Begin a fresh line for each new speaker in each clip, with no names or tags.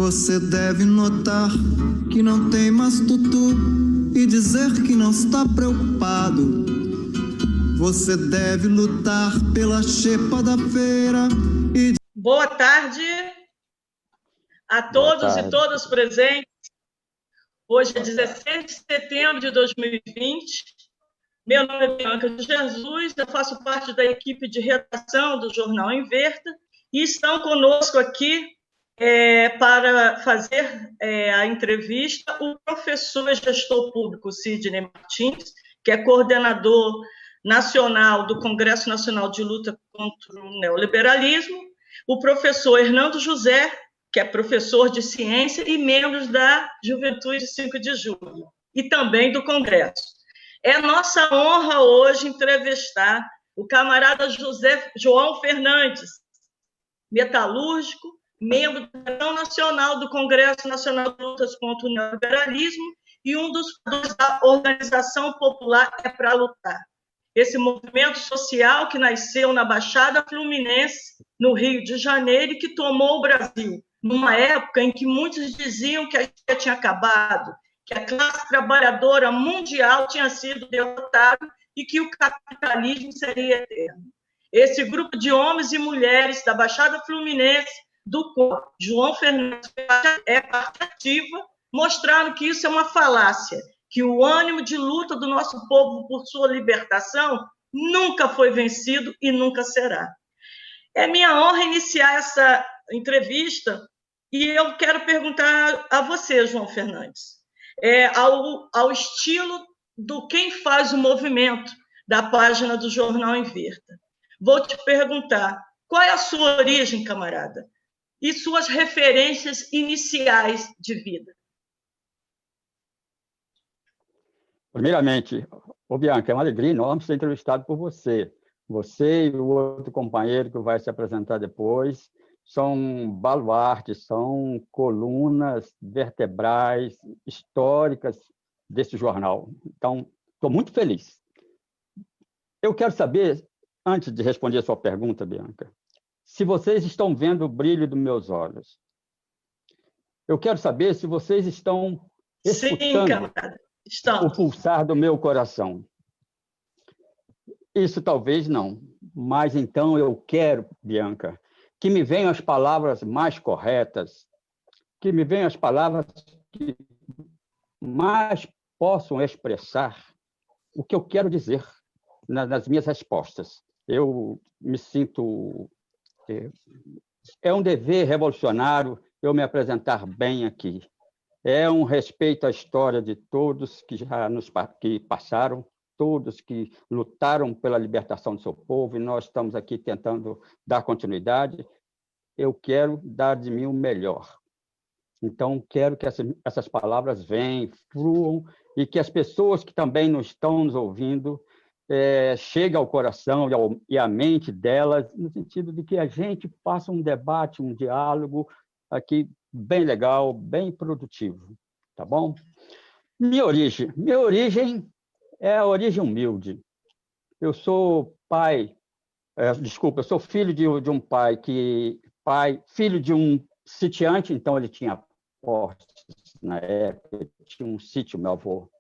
Você deve notar que não tem mais tutu e dizer que não está preocupado. Você deve lutar pela xepa da feira e...
Boa tarde a todos e todas presentes. Hoje é 16 de setembro de 2020. Meu nome é Bianca de Jesus, eu faço parte da equipe de redação do Jornal Inverta e estão conosco aqui para fazer a entrevista o professor e gestor público Sidney Martins, que é coordenador nacional do Congresso Nacional de Luta contra o Neoliberalismo, o professor Hernando José, que é professor de ciência e membro da Juventude 5 de Julho, e também do Congresso. É nossa honra hoje entrevistar o camarada João Fernandes, metalúrgico, membro da Direção Nacional do Congresso Nacional de Lutas contra o Neoliberalismo e um dos fundadores da Organização Popular É Pra Lutar. Esse movimento social que nasceu na Baixada Fluminense, no Rio de Janeiro, e que tomou o Brasil, numa época em que muitos diziam que a história tinha acabado, que a classe trabalhadora mundial tinha sido derrotada e que o capitalismo seria eterno. Esse grupo de homens e mulheres da Baixada Fluminense, do qual João Fernandes é parte ativa, mostraram que isso é uma falácia, que o ânimo de luta do nosso povo por sua libertação nunca foi vencido e nunca será. É minha honra iniciar essa entrevista e eu quero perguntar a você, João Fernandes, ao estilo do quem faz o movimento da página do Jornal Inverta. Vou te perguntar, qual é a sua origem, camarada? E suas referências iniciais de vida?
Primeiramente, Bianca, é uma alegria enorme ser entrevistado por você. Você e o outro companheiro que vai se apresentar depois são baluartes, são colunas vertebrais, históricas desse jornal. Então, estou muito feliz. Eu quero saber, antes de responder a sua pergunta, Bianca, se vocês estão vendo o brilho dos meus olhos. Eu quero saber se vocês estão escutando o pulsar do meu coração. Isso talvez não, mas então eu quero, Bianca, que me venham as palavras mais corretas, que me venham as palavras que mais possam expressar o que eu quero dizer nas minhas respostas. Eu me sinto... É um dever revolucionário eu me apresentar bem aqui. É um respeito à história de todos que já que passaram, todos que lutaram pela libertação do seu povo, e nós estamos aqui tentando dar continuidade. Eu quero dar de mim o melhor. Então, quero que essas palavras venham, fluam, e que as pessoas que também não estão nos ouvindo cheguem ao coração e à mente delas, no sentido de que a gente faça um debate, um diálogo aqui bem legal, bem produtivo. Tá bom? Minha origem é a origem humilde. Eu sou eu sou filho de um filho de um sitiante, então ele tinha posses na época, tinha um sítio, meu avô.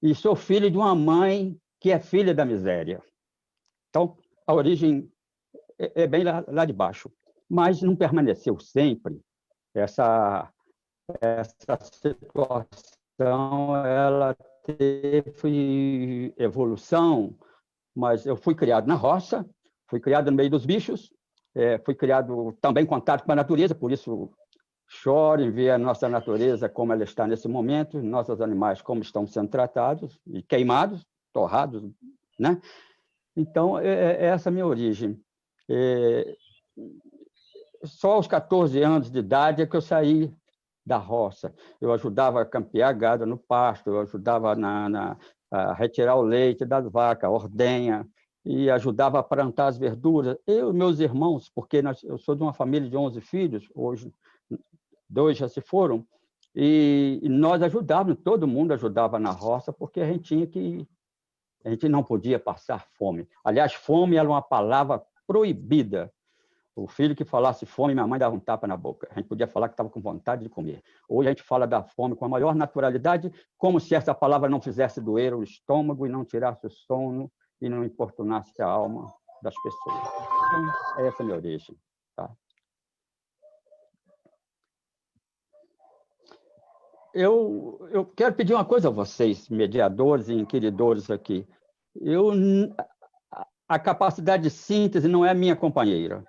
E sou filho de uma mãe que é filha da miséria. Então, a origem é bem lá de baixo. Mas não permaneceu sempre. Essa situação, ela teve evolução, mas eu fui criado na roça, fui criado no meio dos bichos, fui criado também em contato com a natureza, por isso choro em ver a nossa natureza como ela está nesse momento, nossos animais como estão sendo tratados e queimados, torrados, né? Então, é essa a minha origem. Só aos 14 anos de idade é que eu saí da roça. Eu ajudava a campear gado no pasto, eu ajudava a retirar o leite das vacas, a ordenha, e ajudava a plantar as verduras. Eu e meus irmãos, porque eu sou de uma família de 11 filhos, hoje 2 já se foram, e nós ajudávamos, todo mundo ajudava na roça, porque a gente não podia passar fome. Aliás, fome era uma palavra proibida. O filho que falasse fome, minha mãe dava um tapa na boca. A gente podia falar que estava com vontade de comer. Hoje a gente fala da fome com a maior naturalidade, como se essa palavra não fizesse doer o estômago e não tirasse o sono e não importunasse a alma das pessoas. Então, essa é a minha origem. Tá? Eu quero pedir uma coisa a vocês, mediadores e inquiridores aqui. A capacidade de síntese não é minha companheira.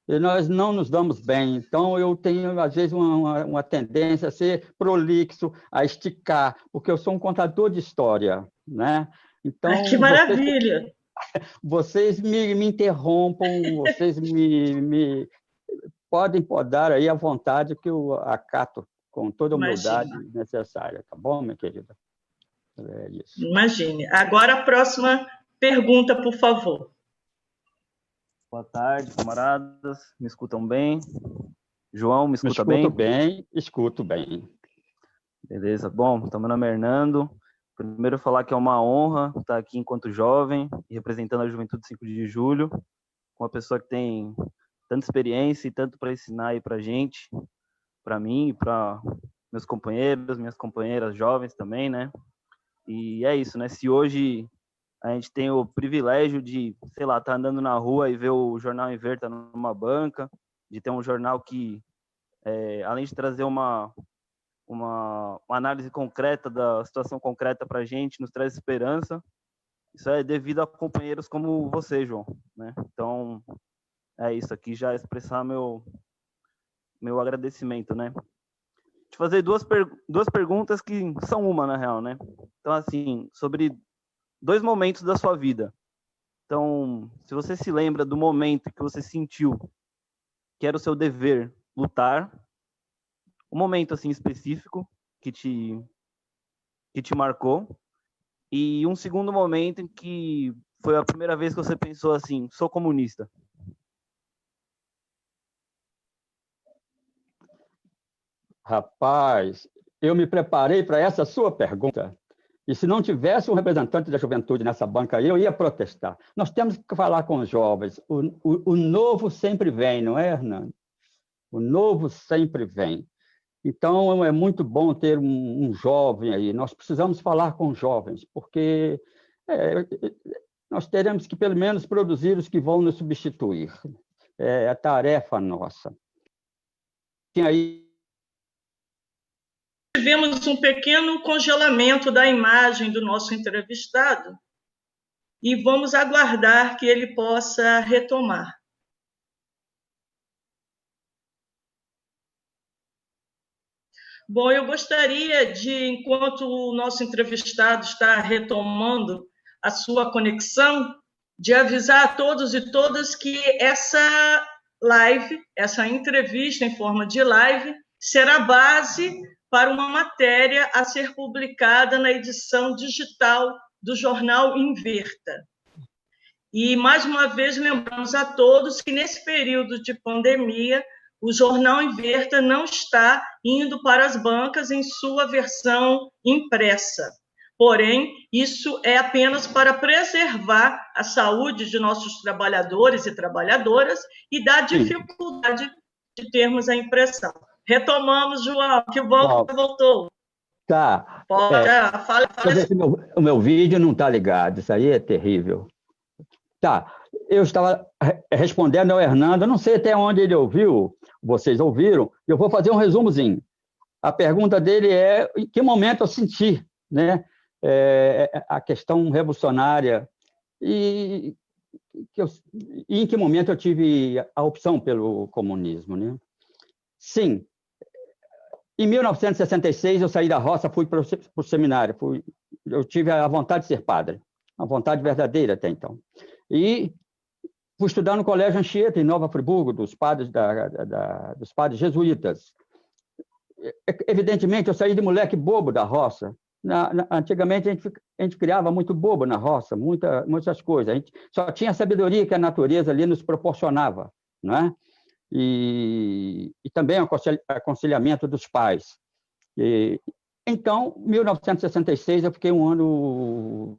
E nós não nos damos bem, então eu tenho, às vezes, uma tendência a ser prolixo, a esticar, porque eu sou um contador de história, né? Então,
que maravilha!
Vocês me interrompam, vocês me podem podar aí à vontade, que eu acato com toda a humildade necessária, tá bom, minha querida? É isso.
Imagine. Agora a próxima pergunta, por favor.
Boa tarde, camaradas. Me escutam bem? João, me escuta bem?
Escuto bem.
Beleza. Bom, meu nome é Hernando. Primeiro, falar que é uma honra estar aqui enquanto jovem e representando a Juventude 5 de Julho, com uma pessoa que tem tanta experiência e tanto para ensinar aí para a gente, para mim e para meus companheiros, minhas companheiras jovens também, né? E é isso, né? Se hoje a gente tem o privilégio de, sei lá, estar andando na rua e ver o jornal Inverta numa banca, de ter um jornal que, além de trazer uma análise concreta da situação concreta para a gente, nos traz esperança. Isso é devido a companheiros como você, João, né? Então, é isso aqui, já expressar meu agradecimento, né? Te fazer duas perguntas que são uma, na real, né? Então, assim, sobre 2 momentos da sua vida. Então, se você se lembra do momento que você sentiu que era o seu dever lutar, um momento assim específico que te marcou, e um segundo momento em que foi a primeira vez que você pensou assim, sou comunista.
Rapaz, eu me preparei para essa sua pergunta. E se não tivesse um representante da juventude nessa banca aí, eu ia protestar. Nós temos que falar com os jovens. O novo sempre vem, não é, Hernando? O novo sempre vem. Então, é muito bom ter um jovem aí. Nós precisamos falar com jovens, porque nós teremos que, pelo menos, produzir os que vão nos substituir. É a tarefa nossa. Tem aí...
Tivemos um pequeno congelamento da imagem do nosso entrevistado e vamos aguardar que ele possa retomar. Bom, eu gostaria de, enquanto o nosso entrevistado está retomando a sua conexão, de avisar a todos e todas que essa live, essa entrevista em forma de live, será base para uma matéria a ser publicada na edição digital do jornal Inverta. E, mais uma vez, lembramos a todos que, nesse período de pandemia, o jornal Inverta não está indo para as bancas em sua versão impressa. Porém, isso é apenas para preservar a saúde de nossos trabalhadores e trabalhadoras e da dificuldade de termos a impressão. Retomamos, João, que bom que voltou.
Tá.
Pode, fala.
O meu vídeo não está ligado, isso aí é terrível. Tá, eu estava respondendo ao Hernando, eu não sei até onde ele ouviu, vocês ouviram, eu vou fazer um resumozinho. A pergunta dele é em que momento eu senti, né, a questão revolucionária e em que momento eu tive a opção pelo comunismo, né? Sim, em 1966 eu saí da roça, fui para o seminário, eu tive a vontade de ser padre, a vontade verdadeira até então. E fui estudar no Colégio Anchieta, em Nova Friburgo, dos padres jesuítas. Evidentemente, eu saí de moleque bobo da roça. Antigamente, a gente criava muito bobo na roça, muitas coisas. A gente só tinha a sabedoria que a natureza ali nos proporcionava, não é? E também o aconselhamento dos pais. Então, em 1966, eu fiquei um ano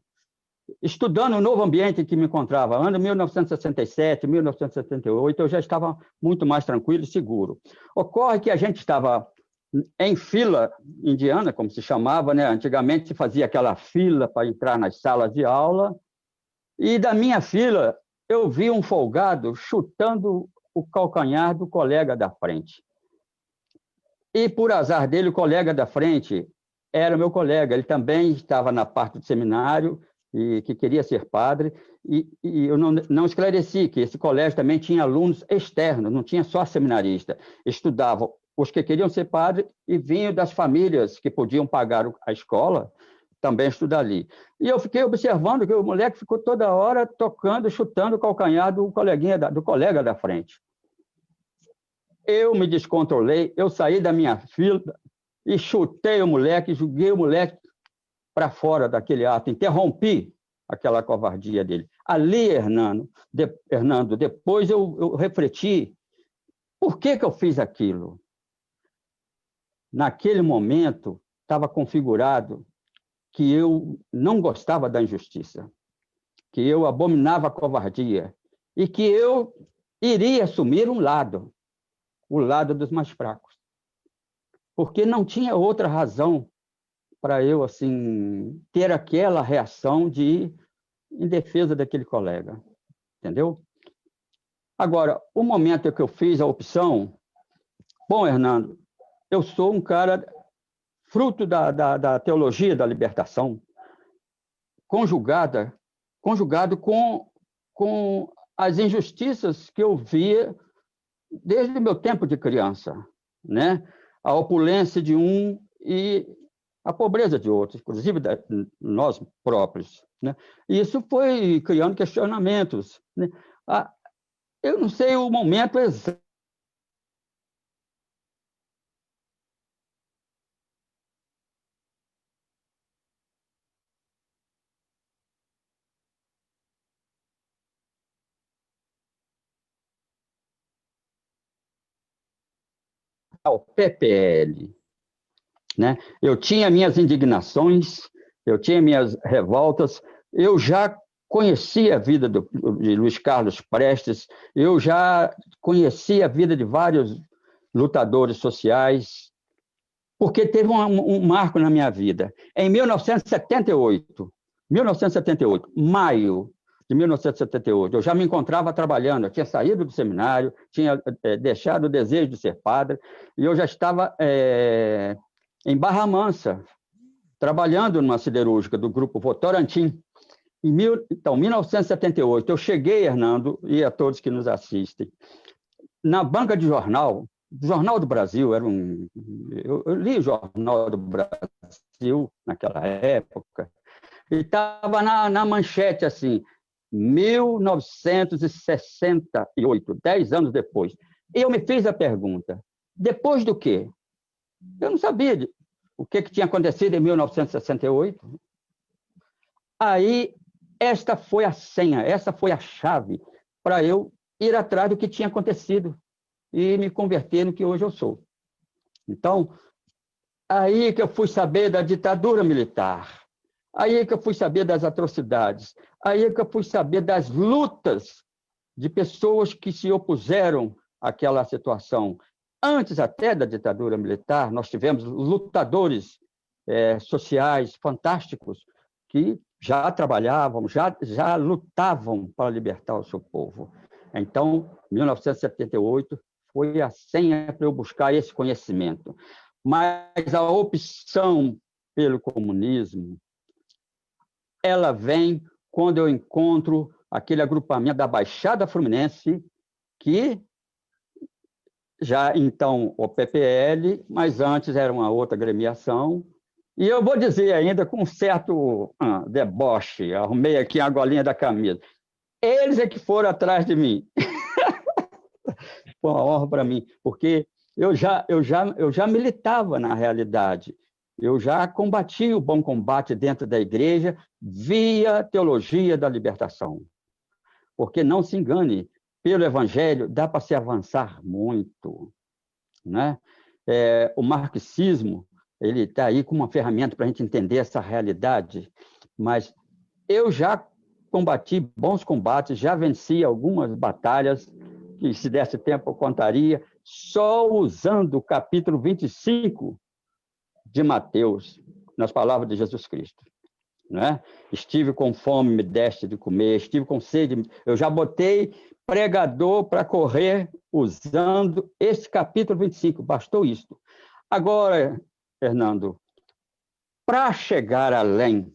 estudando o novo ambiente em que me encontrava, ano 1967, 1978, eu já estava muito mais tranquilo e seguro. Ocorre que a gente estava em fila indiana, como se chamava, né? Antigamente se fazia aquela fila para entrar nas salas de aula, e da minha fila eu vi um folgado chutando o calcanhar do colega da frente. E, por azar dele, o colega da frente era meu colega, ele também estava na parte do seminário, e que queria ser padre, e eu não esclareci que esse colégio também tinha alunos externos, não tinha só seminarista. Estudavam os que queriam ser padre e vinham das famílias que podiam pagar a escola, também estudar ali. E eu fiquei observando que o moleque ficou toda hora tocando, chutando o calcanhar do colega da frente. Eu me descontrolei, eu saí da minha fila e chutei o moleque, joguei o moleque para fora daquele ato, interrompi aquela covardia dele. Ali, Hernando, depois eu refleti, por que eu fiz aquilo? Naquele momento, estava configurado que eu não gostava da injustiça, que eu abominava a covardia e que eu iria assumir um lado, o lado dos mais fracos. Porque não tinha outra razão para eu assim ter aquela reação de ir em defesa daquele colega, entendeu? Agora, o momento em que eu fiz a opção, bom, Hernando, eu sou um cara fruto da teologia da libertação, conjugado com as injustiças que eu via desde o meu tempo de criança, né? A opulência de um e a pobreza de outros, inclusive nós próprios, né? E isso foi criando questionamentos, né? Eu não sei o momento exato ao PPL, né? Eu tinha minhas indignações, eu tinha minhas revoltas, eu já conhecia a vida de Luiz Carlos Prestes, eu já conhecia a vida de vários lutadores sociais, porque teve um marco na minha vida. Em 1978, maio de 1978, eu já me encontrava trabalhando, eu tinha saído do seminário, tinha deixado o desejo de ser padre, e eu já estava em Barra Mansa, trabalhando numa siderúrgica do grupo Votorantim. Então, 1978, eu cheguei, Hernando, e a todos que nos assistem, na banca de jornal, Jornal do Brasil, eu li o Jornal do Brasil naquela época, e estava na manchete, assim, 1968, 10 anos depois. E eu me fiz a pergunta, depois do quê? Eu não sabia o que tinha acontecido em 1968. Aí, esta foi a senha, essa foi a chave para eu ir atrás do que tinha acontecido e me converter no que hoje eu sou. Então, aí que eu fui saber da ditadura militar, aí que eu fui saber das atrocidades, aí que eu fui saber das lutas de pessoas que se opuseram àquela situação. Antes até da ditadura militar, nós tivemos lutadores sociais fantásticos que já trabalhavam, já lutavam para libertar o seu povo. Então, 1978 foi a senha para eu buscar esse conhecimento. Mas a opção pelo comunismo, ela vem quando eu encontro aquele agrupamento da Baixada Fluminense, que já então o PPL, mas antes era uma outra agremiação, e eu vou dizer ainda com um certo deboche, arrumei aqui a golinha da camisa, eles é que foram atrás de mim. Foi uma honra para mim, porque eu já militava na realidade, eu já combati o bom combate dentro da igreja via teologia da libertação. Porque não se engane, pelo evangelho dá para se avançar muito, né? O marxismo, ele está aí com uma ferramenta para a gente entender essa realidade, mas eu já combati bons combates, já venci algumas batalhas, que se desse tempo eu contaria, só usando o capítulo 25 de Mateus, nas palavras de Jesus Cristo. Né? Estive com fome, me deste de comer, estive com sede, eu já botei pregador para correr usando esse capítulo 25, bastou isso. Agora, Fernando, para chegar além,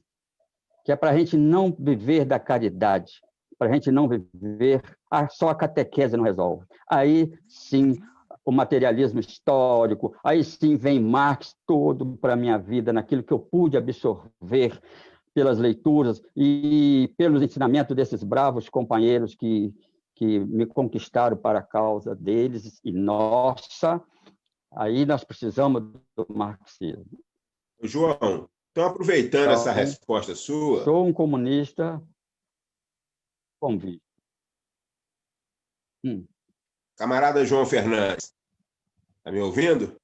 que é para a gente não viver da caridade, para a gente não viver, só a catequese não resolve. Aí, sim, o materialismo histórico, aí sim vem Marx todo para a minha vida, naquilo que eu pude absorver pelas leituras e pelos ensinamentos desses bravos companheiros que me conquistaram para a causa deles e nossa, aí nós precisamos do marxismo.
João, então, aproveitando essa resposta sua...
Sou um comunista convicto.
Camarada João Fernandes, está me ouvindo?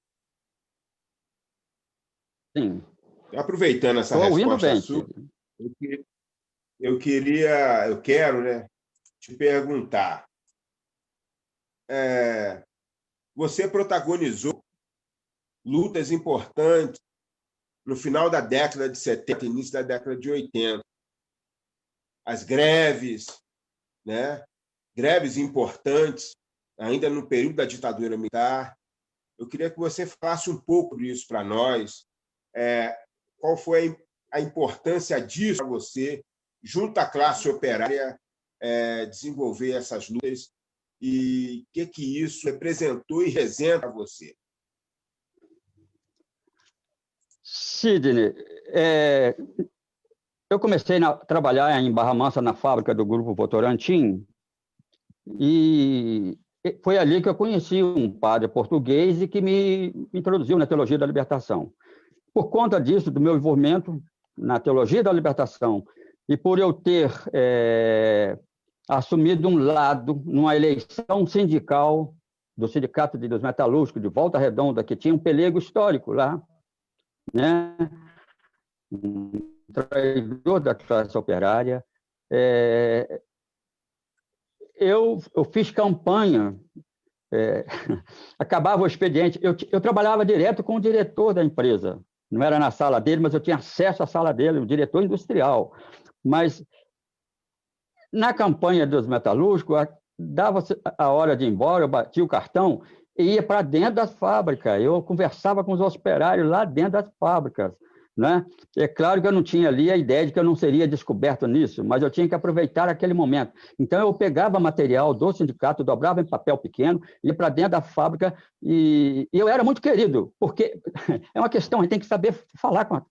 Sim.
Então, aproveitando essa
Estou
resposta
bem,
sua, eu quero, né, te perguntar. Você protagonizou lutas importantes no final da década de 70, início da década de 80. As greves, né? Greves importantes, ainda no período da ditadura militar. Eu queria que você falasse um pouco disso para nós. Qual foi a importância disso para você, junto à classe operária, desenvolver essas lutas e o que isso representou e representa para você?
Sidney, eu comecei a trabalhar em Barra Mansa na fábrica do Grupo Votorantim e foi ali que eu conheci um padre português e que me introduziu na teologia da libertação. Por conta disso, do meu envolvimento na teologia da libertação e por eu ter assumido um lado numa eleição sindical do Sindicato dos Metalúrgicos de Volta Redonda, que tinha um pelego histórico lá, né? Um traidor da classe operária. Eu fiz campanha, acabava o expediente, eu trabalhava direto com o diretor da empresa, não era na sala dele, mas eu tinha acesso à sala dele, o diretor industrial. Mas na campanha dos metalúrgicos, dava a hora de ir embora, eu batia o cartão e ia para dentro das fábricas. Eu conversava com os operários lá dentro das fábricas, né? É claro que eu não tinha ali a ideia de que eu não seria descoberto nisso, mas eu tinha que aproveitar aquele momento. Então, eu pegava material do sindicato, dobrava em papel pequeno, ia para dentro da fábrica e eu era muito querido, porque é uma questão, a gente tem que saber falar com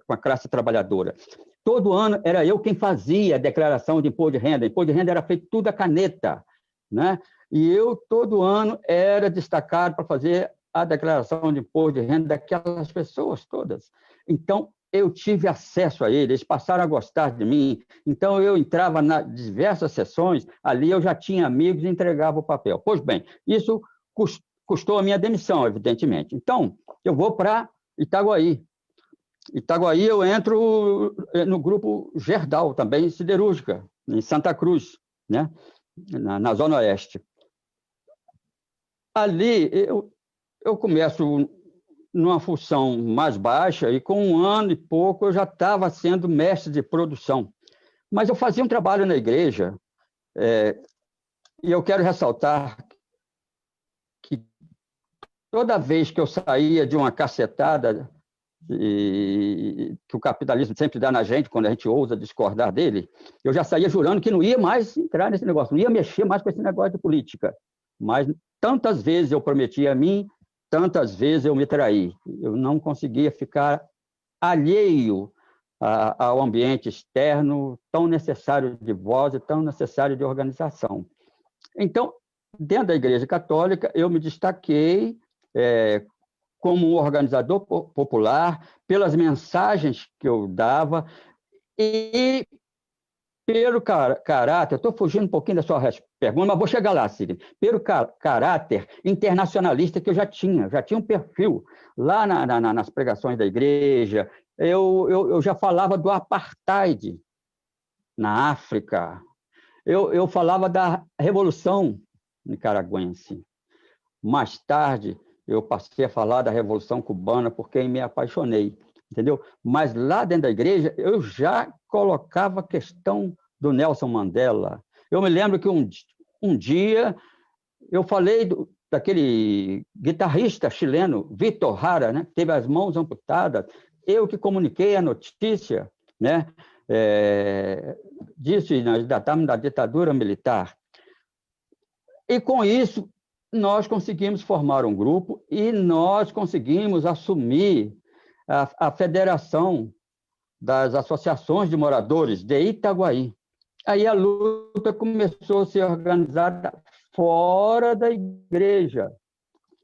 a classe trabalhadora. Todo ano era eu quem fazia a declaração de imposto de renda. Imposto de renda era feito tudo à caneta, né? E eu, todo ano, era destacado para fazer a declaração de imposto de renda daquelas pessoas todas. Então, eu tive acesso a eles, eles passaram a gostar de mim. Então, eu entrava nas diversas sessões, ali eu já tinha amigos e entregava o papel. Pois bem, isso custou a minha demissão, evidentemente. Então, eu vou para Itaguaí. Itaguaí, eu entro no grupo Gerdau, também siderúrgica, em Santa Cruz, né? Na Zona Oeste. Ali, eu começo numa função mais baixa e com 1 ano e pouco eu já estava sendo mestre de produção. Mas eu fazia um trabalho na igreja e eu quero ressaltar que toda vez que eu saía de uma cacetada que o capitalismo sempre dá na gente, quando a gente ousa discordar dele, eu já saía jurando que não ia mais entrar nesse negócio, não ia mexer mais com esse negócio de política. Mas tantas vezes eu prometi a mim, tantas vezes eu me traí. Eu não conseguia ficar alheio ao ambiente externo tão necessário de voz e tão necessário de organização. Então, dentro da Igreja Católica, eu me destaquei como um organizador popular, pelas mensagens que eu dava e pelo caráter, estou fugindo um pouquinho da sua pergunta, mas vou chegar lá, Sidney, pelo caráter internacionalista que eu já tinha um perfil lá nas pregações da igreja, eu já falava do apartheid na África. Eu falava da Revolução Nicaragüense. Mais tarde, eu passei a falar da Revolução Cubana, porque me apaixonei, entendeu? Mas lá dentro da igreja, eu já colocava a questão do Nelson Mandela. Eu me lembro que um dia eu falei daquele guitarrista chileno, Vítor Jara, né, que teve as mãos amputadas. Eu que comuniquei a notícia, né, disso, nós estávamos na ditadura militar. E, com isso, nós conseguimos formar um grupo e nós conseguimos assumir a Federação das Associações de Moradores de Itaguaí. Aí a luta começou a ser organizada fora da igreja.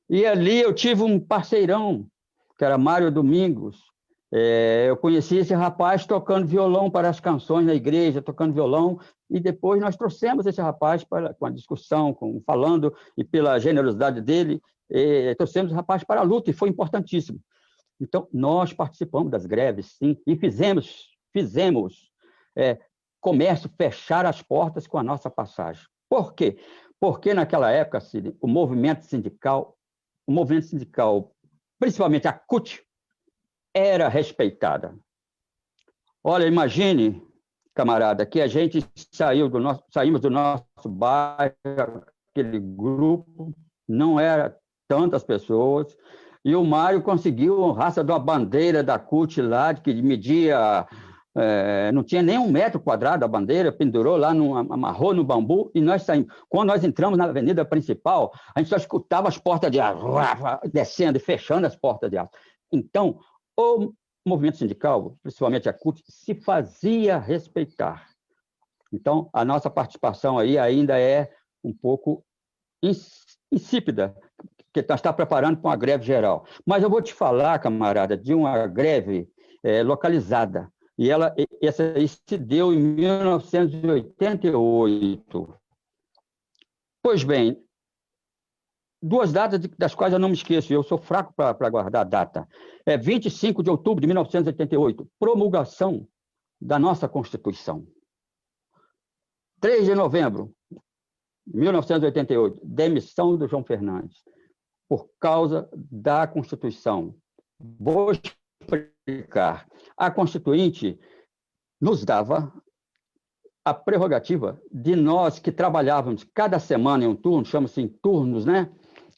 E ali eu tive um parceirão, que era Mário Domingos. Eu conheci esse rapaz tocando violão para as canções na igreja, tocando violão, e depois nós trouxemos esse rapaz com a discussão, falando, e pela generosidade dele, trouxemos o rapaz para a luta, e foi importantíssimo. Então, nós participamos das greves, sim, e fizemos comércio fechar as portas com a nossa passagem. Por quê? Porque naquela época, Cid, o movimento sindical, principalmente a CUT, era respeitada. Olha, imagine, camarada, que a gente saímos do nosso bairro, aquele grupo, não era tantas pessoas, e o Mário conseguiu a raça de uma bandeira da CUT lá, que media, não tinha nem 1 metro quadrado a bandeira, pendurou lá, amarrou no bambu, e nós saímos. Quando nós entramos na avenida principal, a gente só escutava as portas de aço, descendo e fechando as portas de aço. Então, o movimento sindical, principalmente a CUT, se fazia respeitar. Então, a nossa participação aí ainda é um pouco insípida, que nós estamos preparando para uma greve geral. Mas eu vou te falar, camarada, de uma greve localizada. E essa aí se deu em 1988. Pois bem, 2 datas das quais eu não me esqueço, eu sou fraco para guardar a data. 25 de outubro de 1988, promulgação da nossa Constituição. 3 de novembro de 1988, demissão do João Fernandes, por causa da Constituição. Vou explicar. A Constituinte nos dava a prerrogativa de nós que trabalhávamos cada semana em um turno, chama-se em turnos, né?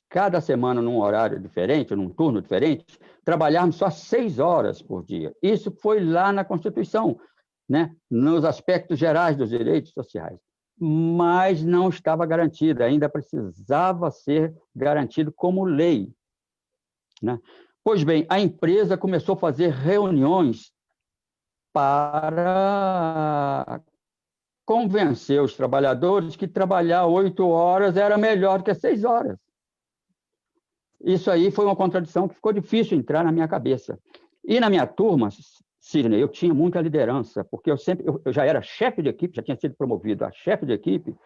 Cada semana num horário diferente, num turno diferente, trabalharmos só 6 horas por dia. Isso foi lá na Constituição, né? Nos aspectos gerais dos direitos sociais. Mas não estava garantido, ainda precisava ser garantido como lei, né? Pois bem, a empresa começou a fazer reuniões para convencer os trabalhadores que trabalhar 8 horas era melhor do que 6 horas. Isso aí foi uma contradição que ficou difícil entrar na minha cabeça. E na minha turma, Sidney, eu tinha muita liderança, porque eu já era chefe de equipe, já tinha sido promovido a chefe de equipe,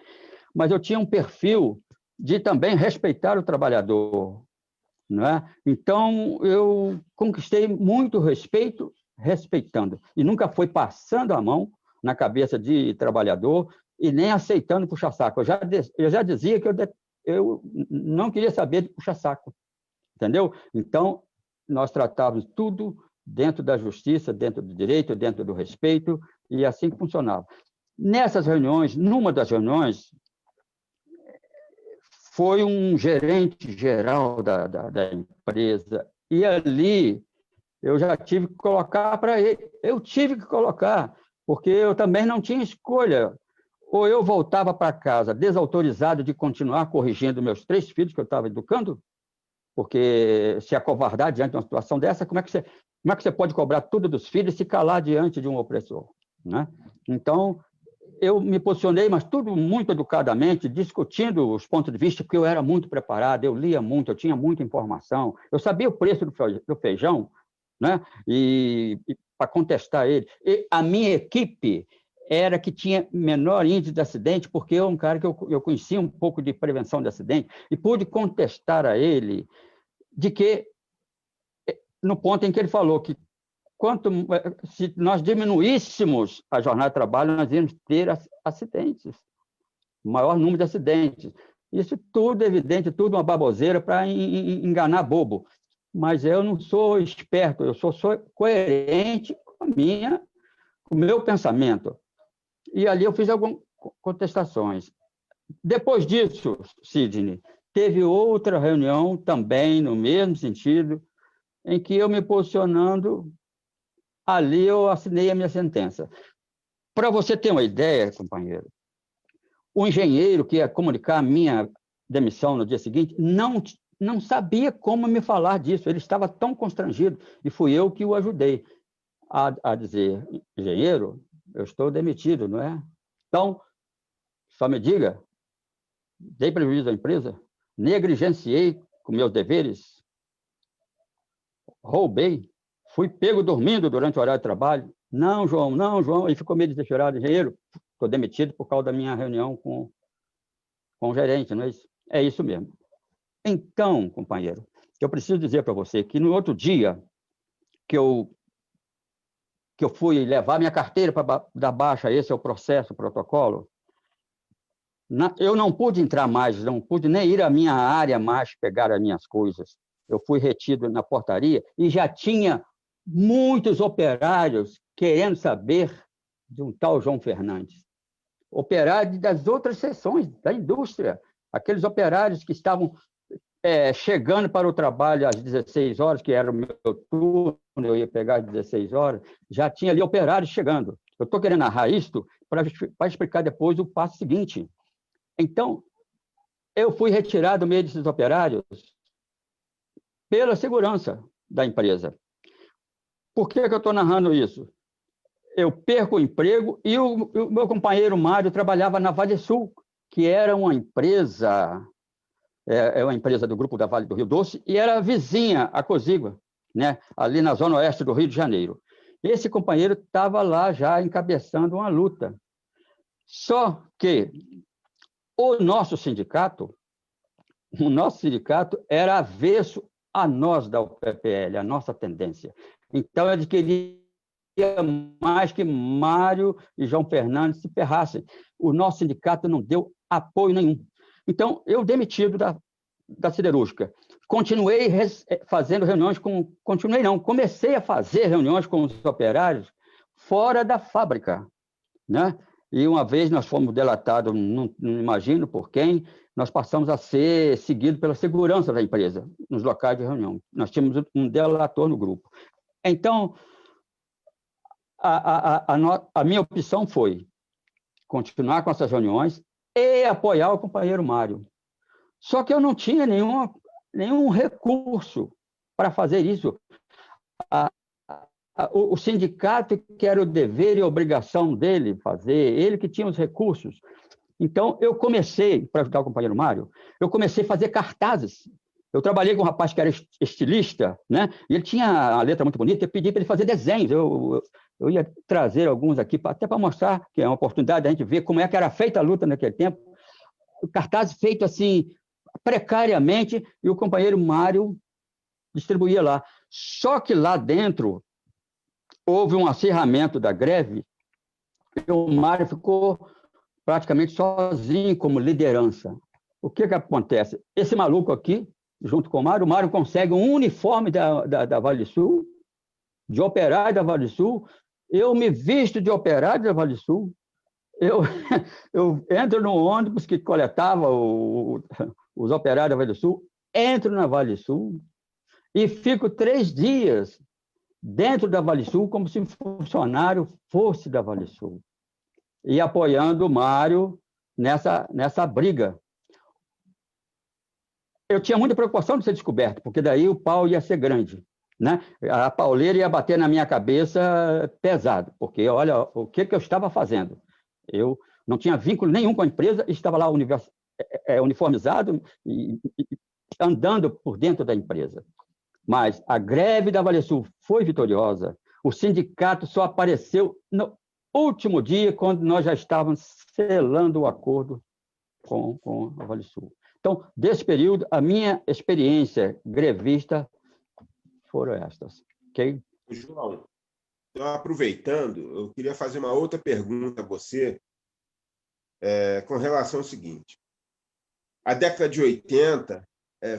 mas eu tinha um perfil de também respeitar o trabalhador, não é? Então, eu conquistei muito respeito, respeitando, e nunca foi passando a mão na cabeça de trabalhador e nem aceitando puxa-saco. Eu já dizia que eu não queria saber de puxa-saco, entendeu? Então, nós tratávamos tudo dentro da justiça, dentro do direito, dentro do respeito, e assim que funcionava. Nessas reuniões, numa das reuniões, foi um gerente geral da empresa, e ali eu já tive que colocar para ele, porque eu também não tinha escolha. Ou eu voltava para casa desautorizado de continuar corrigindo meus 3 filhos que eu estava educando, porque se acovardar diante de uma situação dessa, como é que você pode cobrar tudo dos filhos e se calar diante de um opressor, né? Então, eu me posicionei, mas tudo muito educadamente, discutindo os pontos de vista, porque eu era muito preparado, eu lia muito, eu tinha muita informação, eu sabia o preço do feijão, né? E para contestar ele. E a minha equipe era que tinha menor índice de acidente, porque eu um cara que eu conhecia um pouco de prevenção de acidente, e pude contestar a ele de que, no ponto em que ele falou que se nós diminuíssemos a jornada de trabalho, nós íamos ter acidentes, maior número de acidentes. Isso tudo é evidente, tudo uma baboseira para enganar bobo. Mas eu não sou esperto, eu sou coerente com o meu pensamento. E ali eu fiz algumas contestações. Depois disso, Sidney, teve outra reunião também no mesmo sentido, em que eu me posicionando, ali eu assinei a minha sentença. Para você ter uma ideia, companheiro, o engenheiro que ia comunicar a minha demissão no dia seguinte não sabia como me falar disso, ele estava tão constrangido, e fui eu que o ajudei a dizer: engenheiro, eu estou demitido, não é? Então, só me diga, dei prejuízo à empresa? Negligenciei com meus deveres? Roubei? Fui pego dormindo durante o horário de trabalho? Não, João. Ele ficou meio desesperado. Engenheiro, estou demitido por causa da minha reunião com o gerente, não é isso? É isso mesmo. Então, companheiro, eu preciso dizer para você que no outro dia que eu fui levar minha carteira para dar baixa, esse é o processo, o protocolo, eu não pude entrar mais, não pude nem ir à minha área mais pegar as minhas coisas. Eu fui retido na portaria e já tinha muitos operários querendo saber de um tal João Fernandes. Operários das outras seções da indústria, aqueles operários que estavam chegando para o trabalho às 16 horas, que era o meu turno, eu ia pegar às 16 horas, já tinha ali operários chegando. Eu estou querendo narrar isto para explicar depois o passo seguinte. Então, eu fui retirado do meio desses operários pela segurança da empresa. Por que eu estou narrando isso? Eu perco o emprego e o meu companheiro Mário trabalhava na Vale Sul, que era uma empresa do grupo da Vale do Rio Doce, e era vizinha a Cozigua, né, ali na zona oeste do Rio de Janeiro. Esse companheiro estava lá já encabeçando uma luta. Só que o nosso sindicato era avesso a nós da UPPL, a nossa tendência. Então, ele queria mais que Mário e João Fernandes se ferrassem. O nosso sindicato não deu apoio nenhum. Então, eu demitido da siderúrgica. Continuei fazendo reuniões comecei a fazer reuniões com os operários fora da fábrica, né? E uma vez nós fomos delatados, não imagino por quem, nós passamos a ser seguidos pela segurança da empresa, nos locais de reunião. Nós tínhamos um delator no grupo. Então, a minha opção foi continuar com essas reuniões e apoiar o companheiro Mário. Só que eu não tinha nenhum recurso para fazer isso. O sindicato, que era o dever e a obrigação dele fazer, ele que tinha os recursos. Então, eu comecei, para ajudar o companheiro Mário, eu comecei a fazer cartazes. Eu trabalhei com um rapaz que era estilista, né? E ele tinha a letra muito bonita, eu pedi para ele fazer desenhos. Eu ia trazer alguns aqui, até para mostrar, que é uma oportunidade da gente ver como é que era feita a luta naquele tempo. O cartaz feito assim, precariamente, e o companheiro Mário distribuía lá. Só que lá dentro houve um acirramento da greve e o Mário ficou praticamente sozinho como liderança. O que acontece? Esse maluco aqui, junto com o Mário consegue um uniforme da Vale Sul, de operário da Vale Sul, eu me visto de operário da Vale Sul, eu entro no ônibus que coletava os operários da Vale Sul, entro na Vale Sul e fico 3 dias dentro da Vale Sul como se um funcionário fosse da Vale Sul e apoiando o Mário nessa briga. Eu tinha muita preocupação de ser descoberto, porque daí o pau ia ser grande, né? A pauleira ia bater na minha cabeça pesado, porque olha o que eu estava fazendo. Eu não tinha vínculo nenhum com a empresa, estava lá uniformizado e andando por dentro da empresa. Mas a greve da Vale Sul foi vitoriosa. O sindicato só apareceu no último dia, quando nós já estávamos selando o acordo com a Vale Sul. Então, desse período, a minha experiência grevista foram estas. Okay?
João, Então, aproveitando, eu queria fazer uma outra pergunta a você, com relação ao seguinte. A década de 80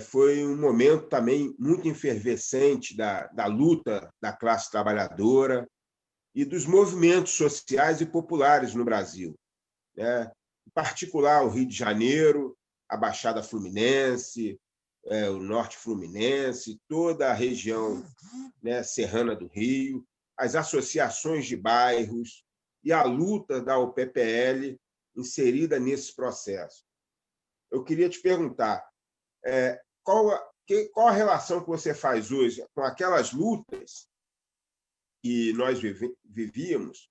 foi um momento também muito efervescente da luta da classe trabalhadora e dos movimentos sociais e populares no Brasil, né? Em particular, o Rio de Janeiro, a Baixada Fluminense, o Norte Fluminense, toda a região, né, serrana do Rio, as associações de bairros e a luta da UPPL inserida nesse processo. Eu queria te perguntar, qual a relação que você faz hoje com aquelas lutas que nós vivíamos,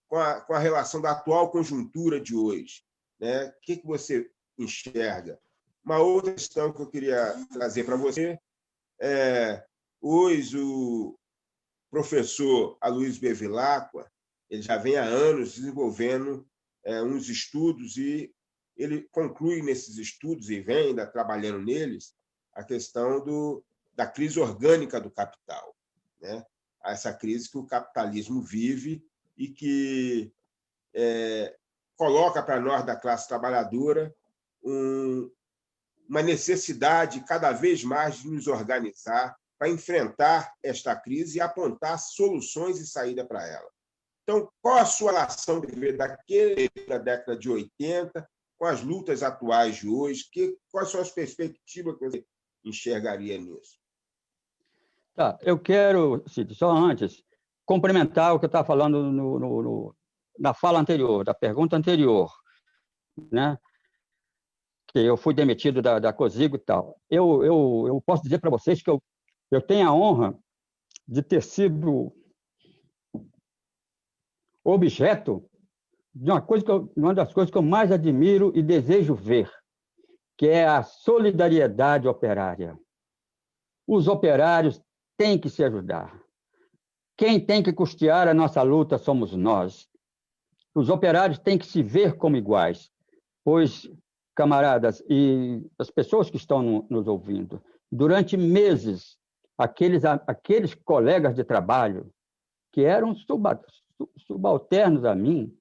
com a relação da atual conjuntura de hoje, né? O que você enxerga? Uma outra questão que eu queria trazer para você hoje o professor Aloysio Bevilacqua, ele já vem há anos desenvolvendo uns estudos e ele conclui nesses estudos e vem ainda trabalhando neles a questão da crise orgânica do capital, né? Essa crise que o capitalismo vive e que coloca para nós da classe trabalhadora uma necessidade cada vez mais de nos organizar para enfrentar esta crise e apontar soluções e saída para ela. Então, qual a sua relação da década de 80 com as lutas atuais de hoje? Quais são as perspectivas que você enxergaria nisso?
Tá, eu quero, Cid, só antes, complementar o que eu estava falando na fala anterior, da pergunta anterior, né? Que eu fui demitido da Cosigo e tal. Eu posso dizer para vocês que eu tenho a honra de ter sido objeto de uma das coisas que eu mais admiro e desejo ver, que é a solidariedade operária. Os operários têm que se ajudar. Quem tem que custear a nossa luta somos nós. Os operários têm que se ver como iguais, pois, camaradas e as pessoas que estão nos ouvindo, durante meses, aqueles colegas de trabalho que eram subalternos a mim,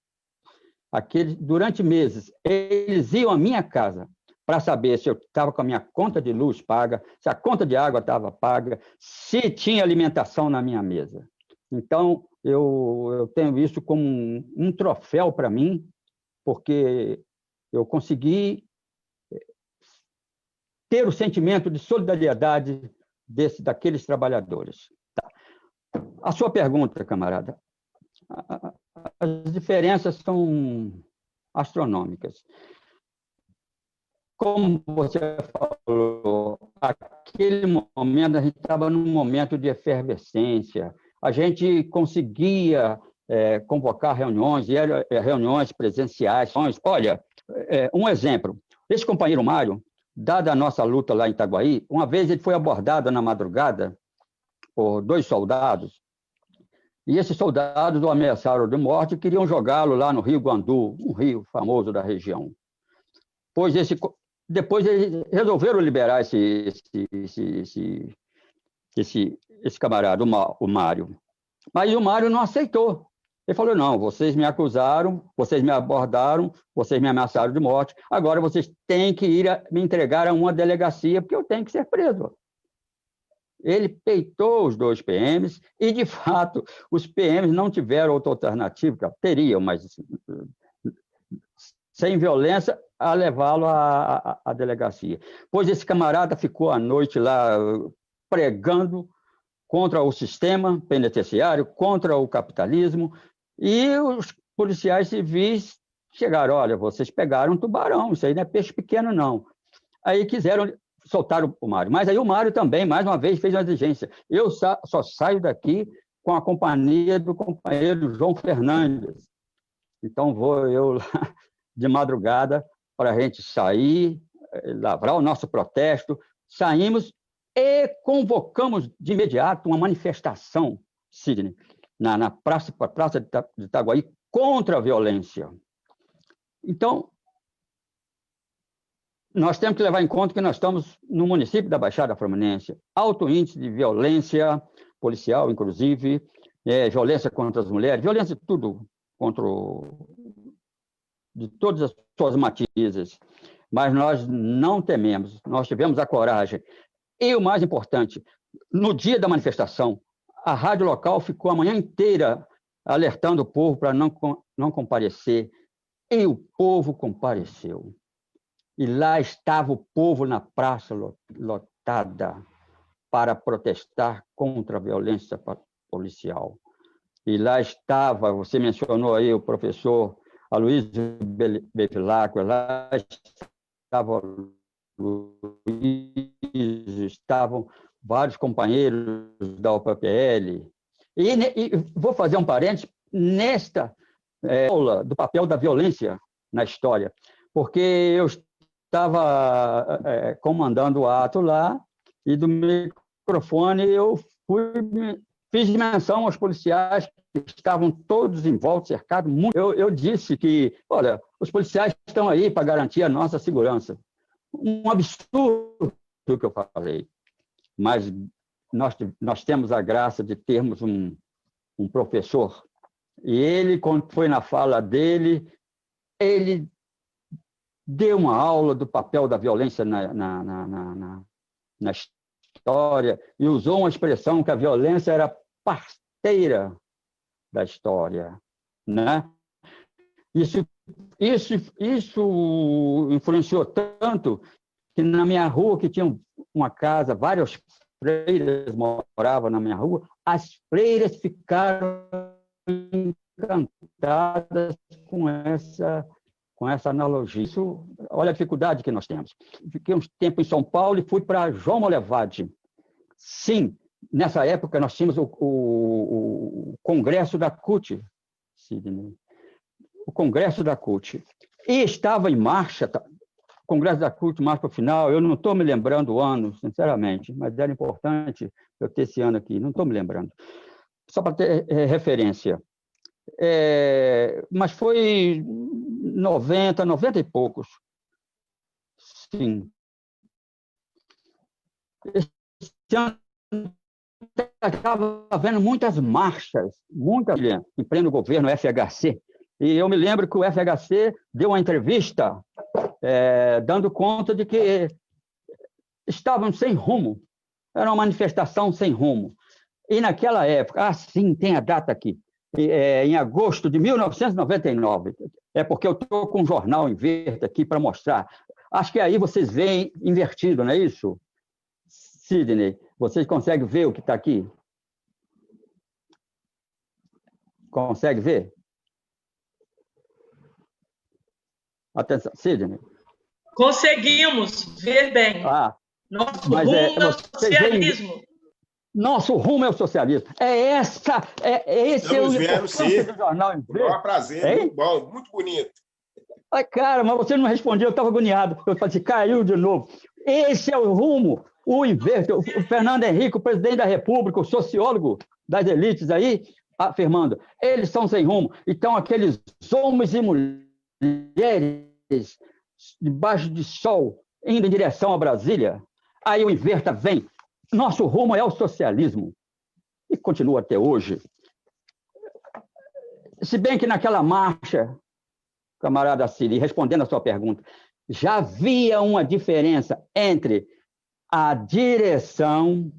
durante meses, eles iam à minha casa para saber se eu estava com a minha conta de luz paga, se a conta de água estava paga, se tinha alimentação na minha mesa. Então, eu tenho isso como um troféu para mim, porque eu consegui ter o sentimento de solidariedade daqueles trabalhadores. Tá. A sua pergunta, camarada, as diferenças são astronômicas. Como você falou, aquele momento, a gente estava num momento de efervescência, a gente conseguia convocar reuniões, e eram reuniões presenciais. Olha, um exemplo, esse companheiro Mário, dada a nossa luta lá em Itaguaí, uma vez ele foi abordado na madrugada por 2 soldados, e esses soldados o ameaçaram de morte e queriam jogá-lo lá no Rio Guandu, um rio famoso da região. Pois depois eles resolveram liberar esse camarada, o Mário. Mas o Mário não aceitou. Ele falou, não, vocês me acusaram, vocês me abordaram, vocês me ameaçaram de morte, agora vocês têm que me entregar a uma delegacia, porque eu tenho que ser preso. Ele peitou os 2 PMs e, de fato, os PMs não tiveram outra alternativa, teriam, mas sem violência, a levá-lo à delegacia. Pois esse camarada ficou à noite lá pregando contra o sistema penitenciário, contra o capitalismo, e os policiais civis chegaram, olha, vocês pegaram um tubarão, isso aí não é peixe pequeno, não. Aí quiseram soltar o Mário. Mas aí o Mário também, mais uma vez, fez uma exigência. Eu só saio daqui com a companhia do companheiro João Fernandes. Então, vou eu lá de madrugada para a gente sair, lavrar o nosso protesto. Saímos e convocamos de imediato uma manifestação, Sidney, na praça de Itaguaí, contra a violência. Então, nós temos que levar em conta que nós estamos no município da Baixada Fluminense, alto índice de violência policial, inclusive, violência contra as mulheres, violência de tudo, de todas as suas matizes. Mas nós não tememos, nós tivemos a coragem. E o mais importante, no dia da manifestação, a rádio local ficou a manhã inteira alertando o povo para não comparecer, e o povo compareceu. E lá estava o povo na praça lotada para protestar contra a violência policial. E lá estava, você mencionou aí o professor Aloysio Bevilacqua, lá estava o Luiz, estavam vários companheiros da UPPL. E vou fazer um parênteses nesta aula do papel da violência na história, porque eu estava comandando o ato lá, e do microfone eu fiz menção aos policiais que estavam todos em volta, cercados. Eu disse que, olha, os policiais estão aí para garantir a nossa segurança. Um absurdo o que eu falei. Mas nós temos a graça de termos um professor, e ele, quando foi na fala dele, ele deu uma aula do papel da violência na história, e usou uma expressão que a violência era parceira da história, né? Isso influenciou tanto que na minha rua, que tinha uma casa, várias freiras moravam na minha rua, as freiras ficaram encantadas com essa analogia. Isso, olha a dificuldade que nós temos. Fiquei um tempo em São Paulo e fui para João Molevade. Sim, nessa época nós tínhamos o Congresso da CUT, Sidney. O Congresso da CUT. E estava em marcha, o Congresso da CUT, mais para o final, eu não estou me lembrando o ano, sinceramente, mas era importante eu ter esse ano aqui, não estou me lembrando. Só para ter referência. Mas foi 90 e poucos. Sim. Esse ano estava havendo muitas marchas, em pleno governo FHC. E eu me lembro que o FHC deu uma entrevista dando conta de que estavam sem rumo. Era uma manifestação sem rumo. E naquela época, sim, tem a data aqui, em agosto de 1999, porque eu estou com um jornal em verde aqui para mostrar. Acho que aí vocês veem invertido, não é isso? Sidney, vocês conseguem ver o que está aqui? Consegue ver? Atenção, Sidney.
Conseguimos ver bem. Nosso rumo é o socialismo.
Nosso rumo é o socialismo. Esse é o
do
jornal em verde.
É um prazer, muito bom, muito bonito.
Ai, cara, mas você não respondeu, eu estava agoniado. Eu falei assim, caiu de novo. Esse é o rumo, o inverso. O Fernando Henrique, o presidente da República, o sociólogo das elites aí, afirmando, eles são sem rumo. Então, aqueles homens e mulheres debaixo de sol, indo em direção a Brasília, aí o inverta vem. Nosso rumo é o socialismo. E continua até hoje. Se bem que naquela marcha, camarada Ciri, respondendo a sua pergunta, já havia uma diferença entre a direção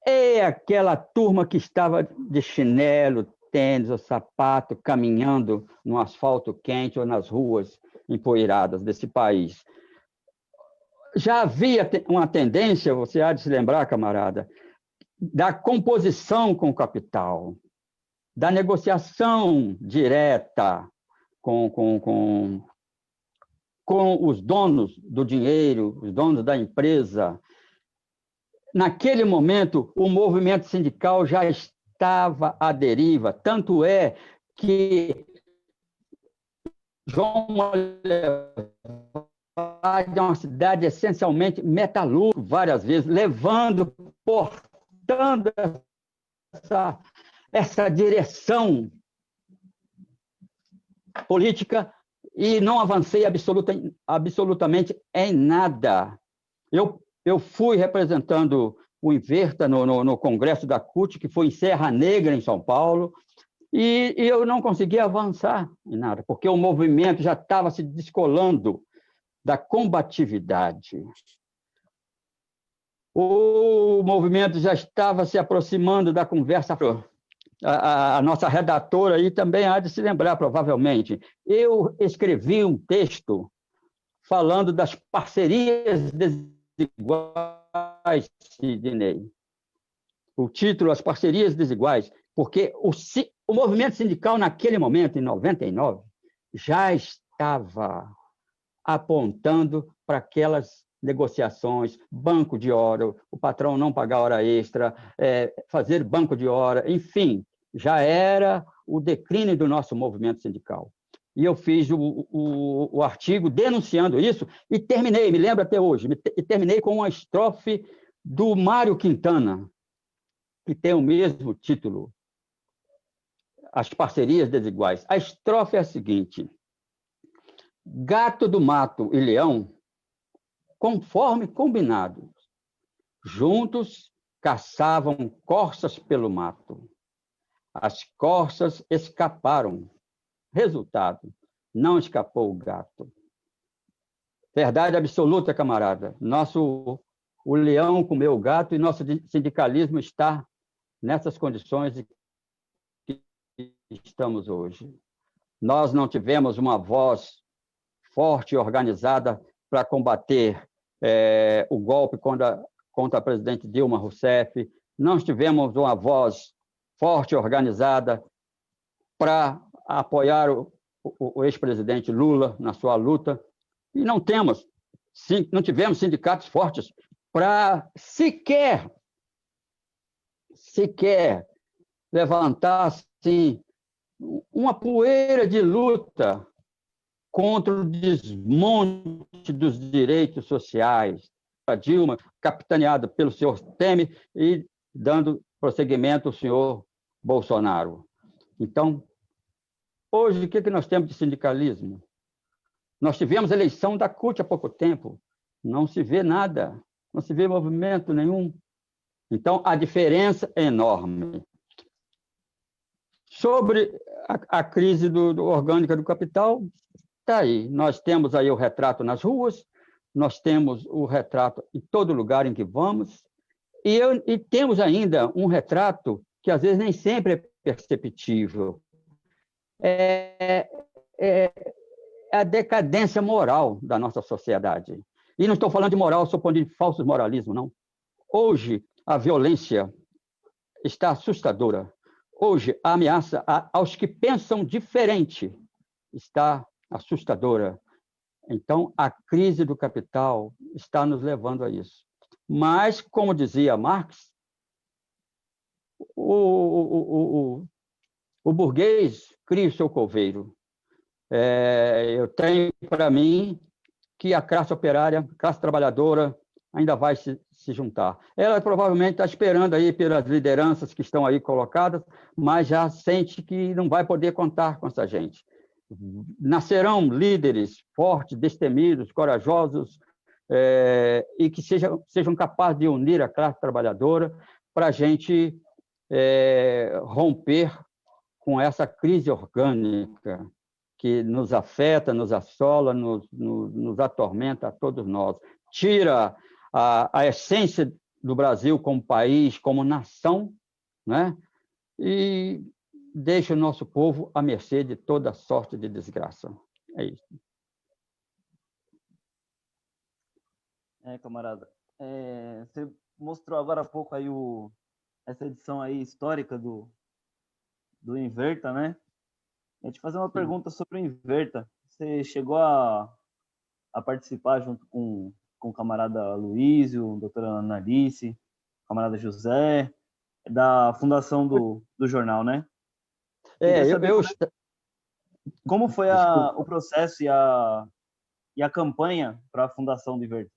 e aquela turma que estava de chinelo, tênis ou sapato, caminhando no asfalto quente ou nas ruas empoeiradas desse país. Já havia uma tendência, você há de se lembrar, camarada, da composição com o capital, da negociação direta com os donos do dinheiro, os donos da empresa. Naquele momento, o movimento sindical já estava à deriva, tanto é que João Molevade é uma cidade essencialmente metalúrgica, várias vezes, portando essa direção política, e não avancei absolutamente em nada. Eu fui representando o Inverta no congresso da CUT, que foi em Serra Negra, em São Paulo, e eu não conseguia avançar em nada, porque o movimento já estava se descolando da combatividade. O movimento já estava se aproximando da conversa. A nossa redatora aí também há de se lembrar, provavelmente. Eu escrevi um texto falando das parcerias desiguais, Sidney. O título, As Parcerias Desiguais, porque o movimento sindical, naquele momento, em 99, já estava apontando para aquelas negociações, banco de hora, o patrão não pagar hora extra, fazer banco de hora, enfim, já era o declínio do nosso movimento sindical. E eu fiz o artigo denunciando isso e terminei, me lembro até hoje, e terminei com uma estrofe do Mário Quintana, que tem o mesmo título, As Parcerias Desiguais. A estrofe é a seguinte: gato do mato e leão, conforme combinado, juntos caçavam corças pelo mato. As corças escaparam. Resultado, não escapou o gato. Verdade absoluta, camarada. O leão comeu o gato e nosso sindicalismo está nessas condições que estamos hoje. Nós não tivemos uma voz forte e organizada para combater o golpe contra a presidente Dilma Rousseff. Não tivemos uma voz forte e organizada para apoiar o ex-presidente Lula na sua luta. E não tivemos sindicatos fortes para sequer levantar assim, uma poeira de luta contra o desmonte dos direitos sociais. A Dilma, capitaneada pelo senhor Temer e dando prosseguimento ao senhor Bolsonaro. Então, hoje, o que nós temos de sindicalismo? Nós tivemos eleição da CUT há pouco tempo. Não se vê nada, não se vê movimento nenhum. Então, a diferença é enorme. Sobre a crise orgânica do capital, está aí. Nós temos aí o retrato nas ruas, nós temos o retrato em todo lugar em que vamos, e temos ainda um retrato que, às vezes, nem sempre é perceptível. É a decadência moral da nossa sociedade. E não estou falando de moral, sob o ponto de falso moralismo, não. Hoje, a violência está assustadora. Hoje, a ameaça aos que pensam diferente está assustadora. Então, a crise do capital está nos levando a isso. Mas, como dizia Marx, o burguês cria o seu coveiro. Eu tenho para mim que a classe operária, a classe trabalhadora, ainda vai se juntar. Ela provavelmente está esperando aí pelas lideranças que estão aí colocadas, mas já sente que não vai poder contar com essa gente. Nascerão líderes fortes, destemidos, corajosos, e que sejam capazes de unir a classe trabalhadora para a gente romper com essa crise orgânica que nos afeta, nos assola, nos atormenta a todos nós. Tira a essência do Brasil como país, como nação, né? E deixa o nosso povo à mercê de toda sorte de desgraça. É isso.
Camarada. Você mostrou agora há pouco aí essa edição aí histórica do Inverta, né? Eu te fazer uma pergunta sobre o Inverta. Você chegou a participar junto com o camarada Luísio, a doutora Analice, o camarada José, da fundação do jornal, né? Como foi o processo e a campanha para a fundação do Inverta?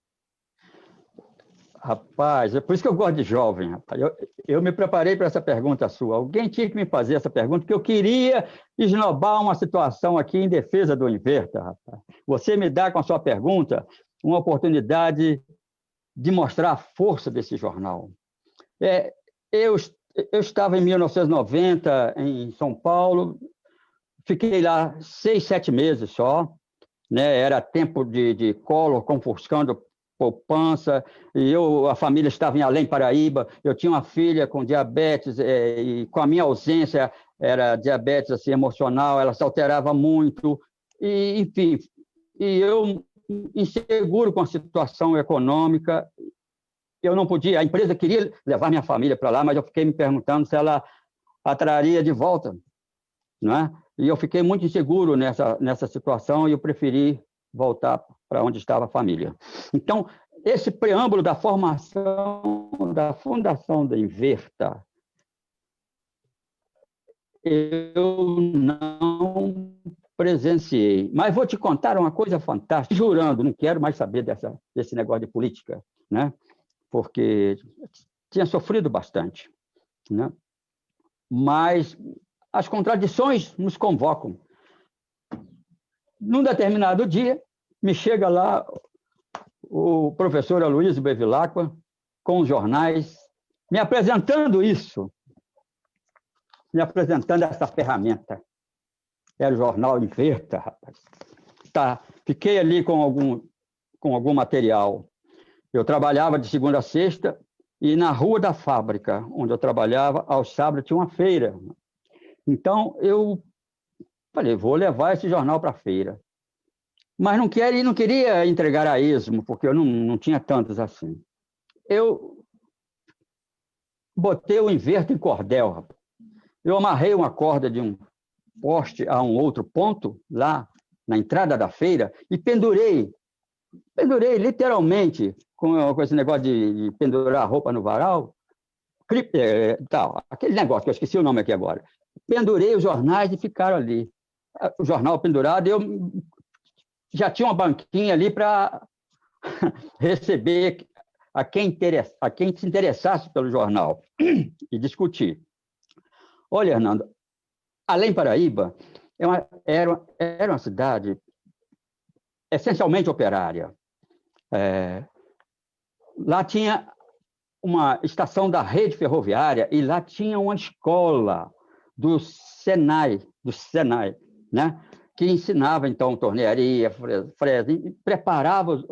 Rapaz, é por isso que eu gosto de jovem, rapaz. Eu me preparei para essa pergunta sua. Alguém tinha que me fazer essa pergunta, porque eu queria esnobar uma situação aqui em defesa do Inverta, rapaz. Você me dá, com a sua pergunta, uma oportunidade de mostrar a força desse jornal. Eu estava em 1990 em São Paulo, fiquei lá 6, 7 meses só, né? Era tempo de Collor confiscando poupança, e a família estava em Além Paraíba, eu tinha uma filha com diabetes, e com a minha ausência, era diabetes assim, emocional, ela se alterava muito, e, enfim, e eu, inseguro com a situação econômica, eu não podia, a empresa queria levar minha família para lá, mas eu fiquei me perguntando se ela a traria de volta, não é? E eu fiquei muito inseguro nessa situação e eu preferi voltar para onde estava a família. Então, esse preâmbulo da formação da Fundação da Inverta, eu não presenciei. Mas vou te contar uma coisa fantástica, jurando, não quero mais saber desse negócio de política, né? Porque tinha sofrido bastante, né? Mas as contradições nos convocam. Num determinado dia, me chega lá o professor Aloysio Bevilacqua, com os jornais, me apresentando isso, me apresentando essa ferramenta. Era o jornal Inverta, rapaz. Tá, fiquei ali com algum material. Eu trabalhava de segunda a sexta, e na rua da fábrica, onde eu trabalhava, aos sábados tinha uma feira. Então, eu falei, vou levar esse jornal para a feira. Mas não queria entregar a esmo, porque eu não tinha tantos assim. Eu botei o Inverta em cordel, rapaz. Eu amarrei uma corda de um poste a um outro ponto, lá na entrada da feira, e pendurei literalmente, com esse negócio de pendurar roupa no varal, tal, aquele negócio que eu esqueci o nome aqui agora. Pendurei os jornais e ficaram ali. O jornal pendurado, eu já tinha uma banquinha ali para receber a quem se interessasse pelo jornal e discutir. Olha, Hernando, Além Paraíba era uma cidade essencialmente operária. Lá tinha uma estação da rede ferroviária e lá tinha uma escola do Senai, né? Que ensinava, então, tornearia, fresa, e preparava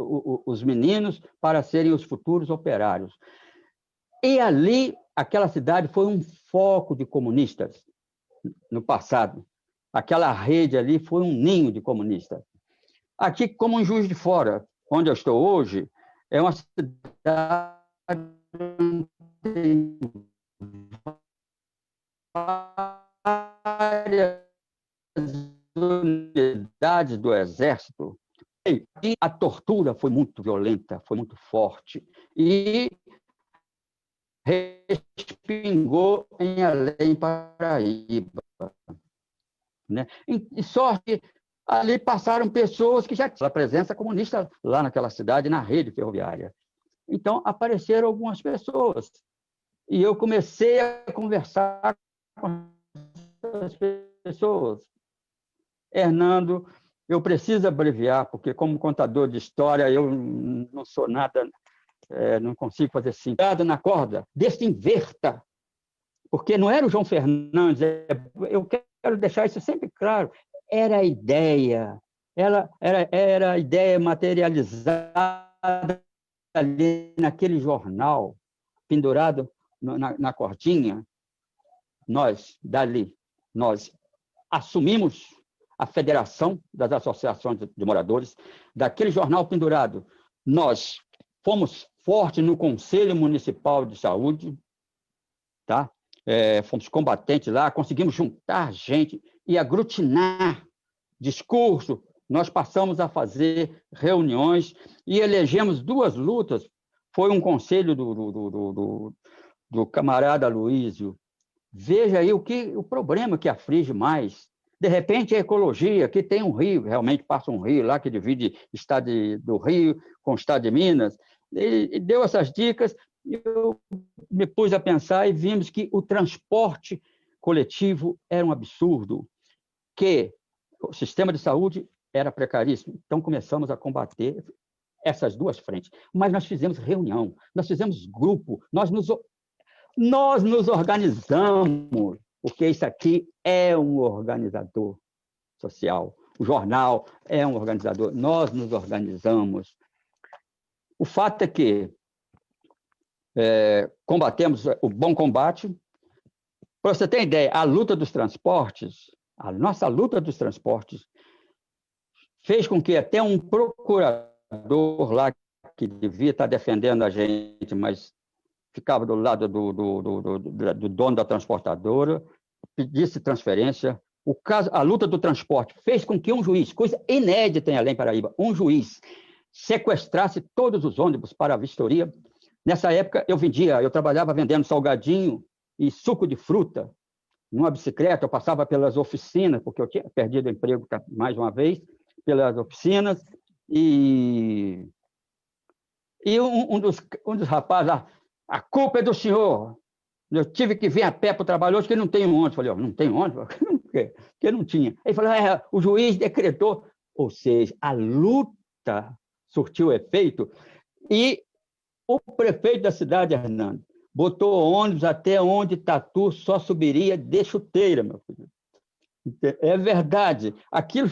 os meninos para serem os futuros operários. E ali, aquela cidade foi um foco de comunistas no passado. Aquela rede ali foi um ninho de comunistas. Aqui, como em Juiz de Fora, onde eu estou hoje, é uma cidade onde tem várias unidades do Exército, e a tortura foi muito violenta, foi muito forte, e respingou em Além Paraíba, né? E sorte, ali passaram pessoas que já tinham a presença comunista lá naquela cidade, na rede ferroviária. Então, apareceram algumas pessoas, e eu comecei a conversar com essas pessoas. Hernando, eu preciso abreviar, porque como contador de história, eu não sou nada, não consigo fazer assim, nada na corda, desse Inverta, porque não era o João Fernandes, eu quero deixar isso sempre claro, era a ideia, era a ideia materializada ali naquele jornal, pendurado na cordinha. Nós assumimos a Federação das Associações de Moradores, daquele jornal pendurado. Nós fomos fortes no Conselho Municipal de Saúde, tá? Fomos combatentes lá, conseguimos juntar gente e aglutinar discurso. Nós passamos a fazer reuniões e elegemos 2 lutas. Foi um conselho do camarada Aloysio. Veja aí o problema que aflige mais. De repente, a ecologia, que tem um rio, realmente passa um rio lá que divide o estado do Rio com o estado de Minas, e deu essas dicas, e eu me pus a pensar e vimos que o transporte coletivo era um absurdo, que o sistema de saúde era precaríssimo. Então, começamos a combater essas 2 frentes. Mas nós fizemos reunião, nós fizemos grupo, nós nos Nós nos organizamos, porque isso aqui é um organizador social. O jornal é um organizador. Nós nos organizamos. O fato é que combatemos o bom combate. Para você ter ideia, a luta dos transportes, a nossa luta dos transportes, fez com que até um procurador lá, que devia estar defendendo a gente, mas ficava do lado do dono da transportadora, pedisse transferência. A luta do transporte fez com que um juiz, coisa inédita em Além Paraíba, um juiz sequestrasse todos os ônibus para a vistoria. Nessa época, eu trabalhava vendendo salgadinho e suco de fruta numa bicicleta. Eu passava pelas oficinas, porque eu tinha perdido o emprego mais uma vez, pelas oficinas, e um dos rapazes lá, a culpa é do senhor, eu tive que vir a pé para o trabalho hoje, porque não tem ônibus. Eu falei, não tem ônibus? Porque não tinha. Ele falou, o juiz decretou, ou seja, a luta surtiu efeito, e o prefeito da cidade, Hernando, botou ônibus até onde Tatu só subiria de chuteira, meu filho. É verdade. Aquilo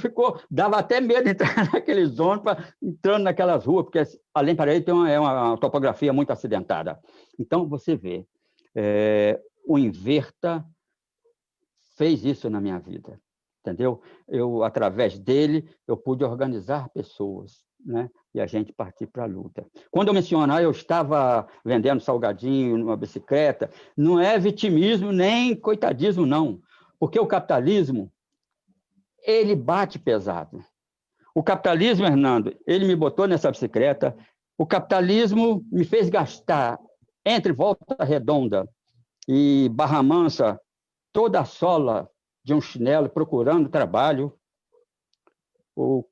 dava até medo de entrar naqueles ônibus, entrando naquelas ruas, porque Além Paraíba é uma topografia muito acidentada. Então, você vê, o Inverta fez isso na minha vida, entendeu? Através dele, eu pude organizar pessoas, né? E a gente partir para a luta. Quando eu mencionar, eu estava vendendo salgadinho numa bicicleta, não é vitimismo nem coitadismo, não. Porque o capitalismo, ele bate pesado. O capitalismo, Hernando, ele me botou nessa bicicleta, o capitalismo me fez gastar, entre Volta Redonda e Barra Mansa, toda a sola de um chinelo procurando trabalho. O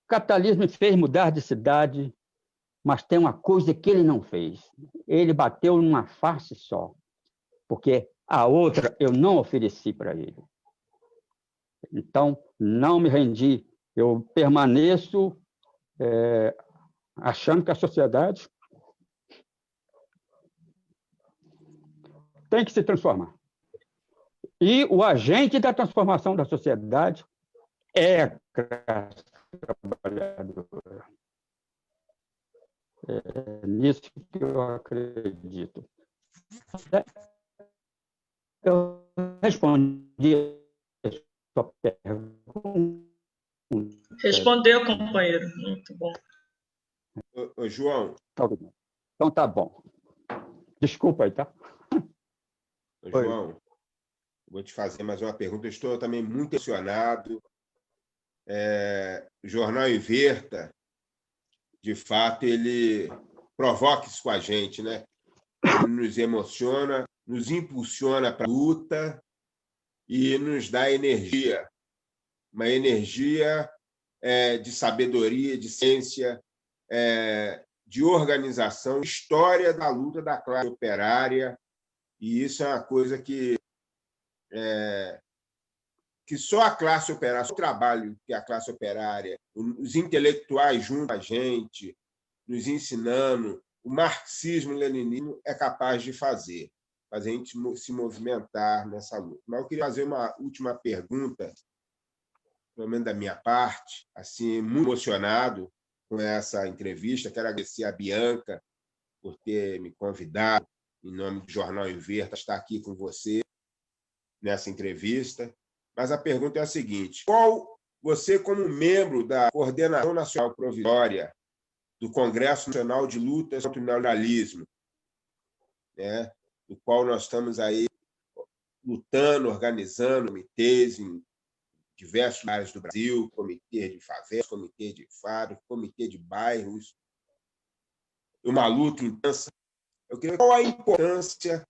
capitalismo me fez mudar de cidade, mas tem uma coisa que ele não fez. Ele bateu numa face só, porque a outra eu não ofereci para ele. Então, não me rendi. Eu permaneço achando que a sociedade tem que se transformar. E o agente da transformação da sociedade é a classe trabalhadora. É nisso que eu acredito. Eu respondi a sua pergunta.
Respondeu, companheiro. Muito bom.
Ô, João.
Então, tá bom. Desculpa aí, tá?
Ô, João, vou te fazer mais uma pergunta. Eu estou também muito emocionado. O Jornal Inverta, de fato, ele provoca isso com a gente, né? Ele nos emociona, nos impulsiona para a luta e nos dá energia. Uma energia de sabedoria, de ciência, de organização, história da luta da classe operária. E isso é uma coisa que só a classe operária, só o trabalho que a classe operária, os intelectuais junto a gente, nos ensinando, o marxismo, o leninismo é capaz de fazer a gente se movimentar nessa luta. Mas eu queria fazer uma última pergunta, pelo menos da minha parte, assim, muito emocionado com essa entrevista. Quero agradecer a Bianca por ter me convidado, em nome do Jornal Inverta, a estar aqui com você nessa entrevista. Mas a pergunta é a seguinte: qual você, como membro da Coordenação Nacional Provisória do Congresso Nacional de Lutas contra o Neoliberalismo, né, do qual nós estamos aí lutando, organizando comitês em diversos áreas do Brasil, comitê de favelas, comitê de fábrica, comitê de bairros, uma luta intensa. Eu queria qual a importância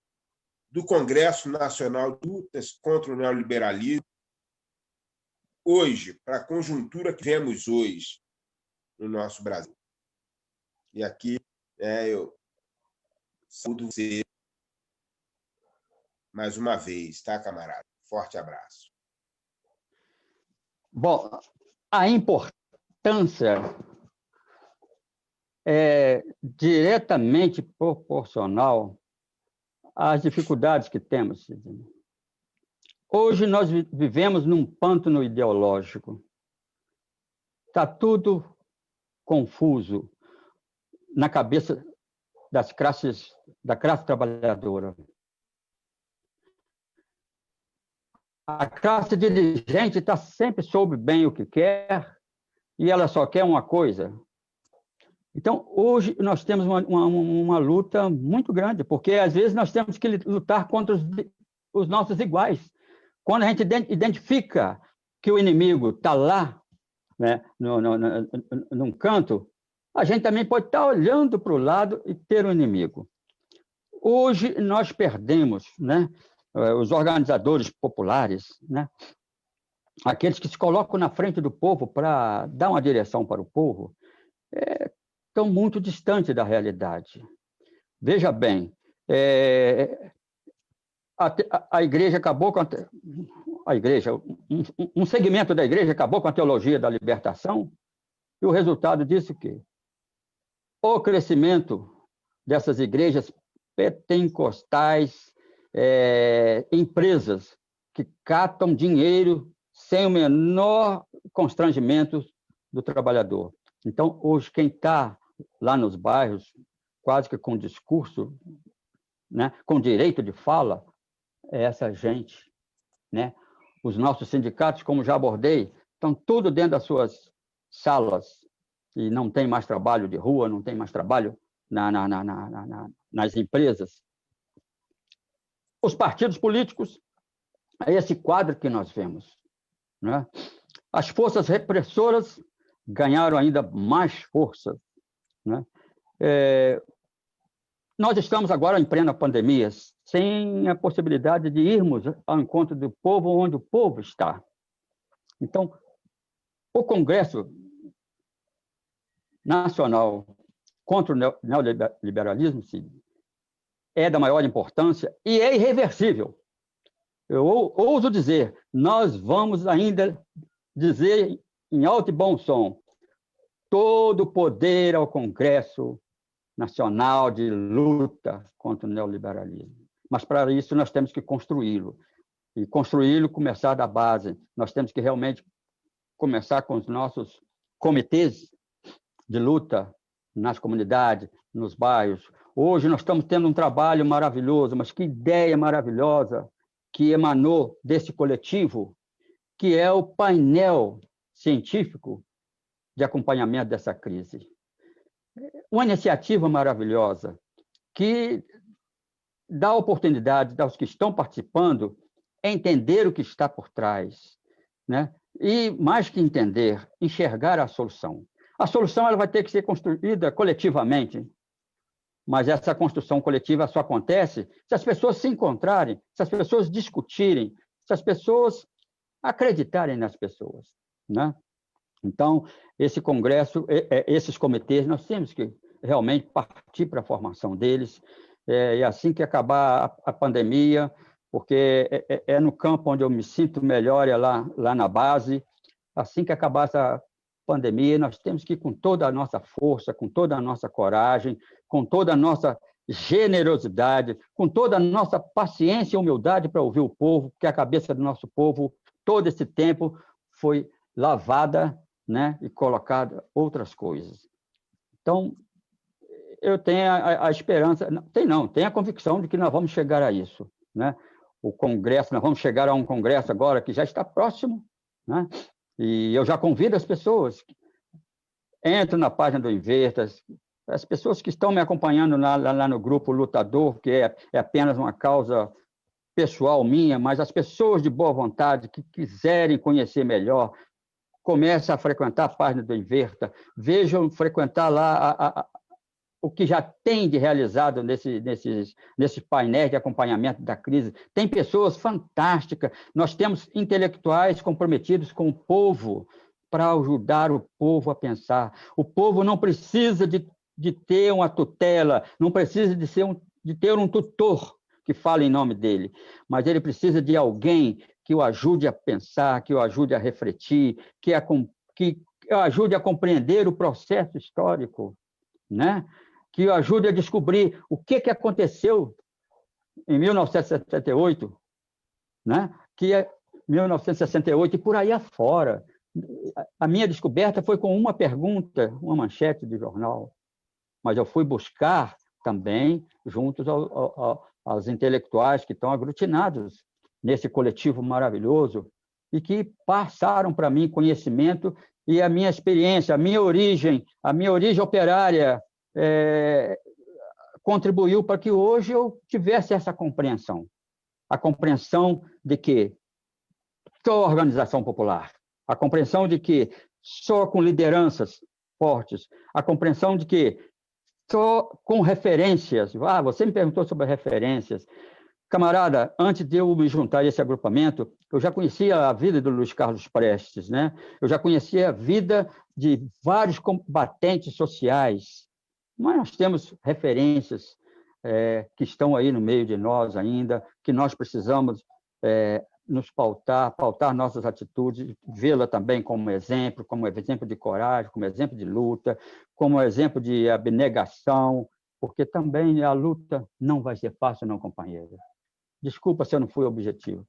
do Congresso Nacional de Lutas contra o Neoliberalismo hoje, para a conjuntura que vemos hoje no nosso Brasil. E aqui eu saúdo você mais uma vez, tá, camarada? Forte abraço.
Bom, a importância é diretamente proporcional as dificuldades que temos, Sidney. Hoje nós vivemos num pântano ideológico. Está tudo confuso na cabeça da classe trabalhadora. A classe dirigente está sempre soube bem o que quer e ela só quer uma coisa. Então, hoje, nós temos uma luta muito grande, porque, às vezes, nós temos que lutar contra os nossos iguais. Quando a gente identifica que o inimigo está lá, né, num canto, a gente também pode estar olhando para o lado e ter um inimigo. Hoje, nós perdemos, né, os organizadores populares, né, aqueles que se colocam na frente do povo para dar uma direção para o povo, estão muito distantes da realidade. Veja bem, a igreja acabou com um segmento da igreja acabou com a teologia da libertação, e o resultado disso é que o crescimento dessas igrejas pentecostais, empresas que catam dinheiro sem o menor constrangimento do trabalhador. Então, hoje, quem está lá nos bairros, quase que com discurso, né, com direito de fala, é essa gente, né? Os nossos sindicatos, como já abordei, estão tudo dentro das suas salas e não tem mais trabalho de rua, não tem mais trabalho nas empresas. Os partidos políticos, é esse quadro que nós vemos, né? As forças repressoras ganharam ainda mais força, né? Nós estamos agora em plena pandemia, sem a possibilidade de irmos ao encontro do povo onde o povo está. Então, o Congresso Nacional contra o neoliberalismo é da maior importância e é irreversível. Eu ouso dizer, nós vamos ainda dizer em alto e bom som, todo o poder ao Congresso Nacional de luta contra o neoliberalismo. Mas, para isso, nós temos que construí-lo. E construí-lo, começar da base. Nós temos que realmente começar com os nossos comitês de luta nas comunidades, nos bairros. Hoje nós estamos tendo um trabalho maravilhoso, mas que ideia maravilhosa que emanou desse coletivo, que é o painel científico de acompanhamento dessa crise. Uma iniciativa maravilhosa que dá oportunidade aos que estão participando entender o que está por trás, né? E, mais que entender, enxergar a solução. A solução ela vai ter que ser construída coletivamente, mas essa construção coletiva só acontece se as pessoas se encontrarem, se as pessoas discutirem, se as pessoas acreditarem nas pessoas, né? Então, esse congresso, esses comitês, nós temos que realmente partir para a formação deles, e assim que acabar a pandemia, porque é no campo onde eu me sinto melhor, é lá na base. Assim que acabar essa pandemia, nós temos que ir com toda a nossa força, com toda a nossa coragem, com toda a nossa generosidade, com toda a nossa paciência e humildade para ouvir o povo, porque a cabeça do nosso povo, todo esse tempo, foi lavada, né, e colocada outras coisas. Então, eu tenho a esperança, tenho a convicção de que nós vamos chegar a isso, né? O Congresso, nós vamos chegar a um Congresso agora que já está próximo, né? E eu já convido as pessoas, entram na página do Invertas, as pessoas que estão me acompanhando lá no grupo Lutador, que é apenas uma causa pessoal minha, mas as pessoas de boa vontade que quiserem conhecer melhor, comecem a frequentar a página do Inverta, vejam frequentar lá o que já tem de realizado nesses painéis de acompanhamento da crise. Tem pessoas fantásticas, nós temos intelectuais comprometidos com o povo para ajudar o povo a pensar. O povo não precisa de ter uma tutela, não precisa de ter um tutor que fale em nome dele, mas ele precisa de alguém que o ajude a pensar, que o ajude a refletir, que o ajude a compreender o processo histórico, né? Que o ajude a descobrir o que aconteceu em 1978, né? Que é 1968 e por aí afora. A minha descoberta foi com uma pergunta, uma manchete de jornal, mas eu fui buscar também juntos aos intelectuais que estão aglutinados nesse coletivo maravilhoso e que passaram para mim conhecimento e a minha experiência, a minha origem operária contribuiu para que hoje eu tivesse essa compreensão. A compreensão de que só organização popular, a compreensão de que só com lideranças fortes, a compreensão de que só com referências. Você me perguntou sobre referências. Camarada, antes de eu me juntar a esse agrupamento, eu já conhecia a vida do Luiz Carlos Prestes, né? Eu já conhecia a vida de vários combatentes sociais, mas nós temos referências que estão aí no meio de nós ainda, que nós precisamos nos pautar nossas atitudes, vê-la também como exemplo de coragem, como exemplo de luta, como exemplo de abnegação, porque também a luta não vai ser fácil, não, companheiro. Desculpa se eu não fui objetivo.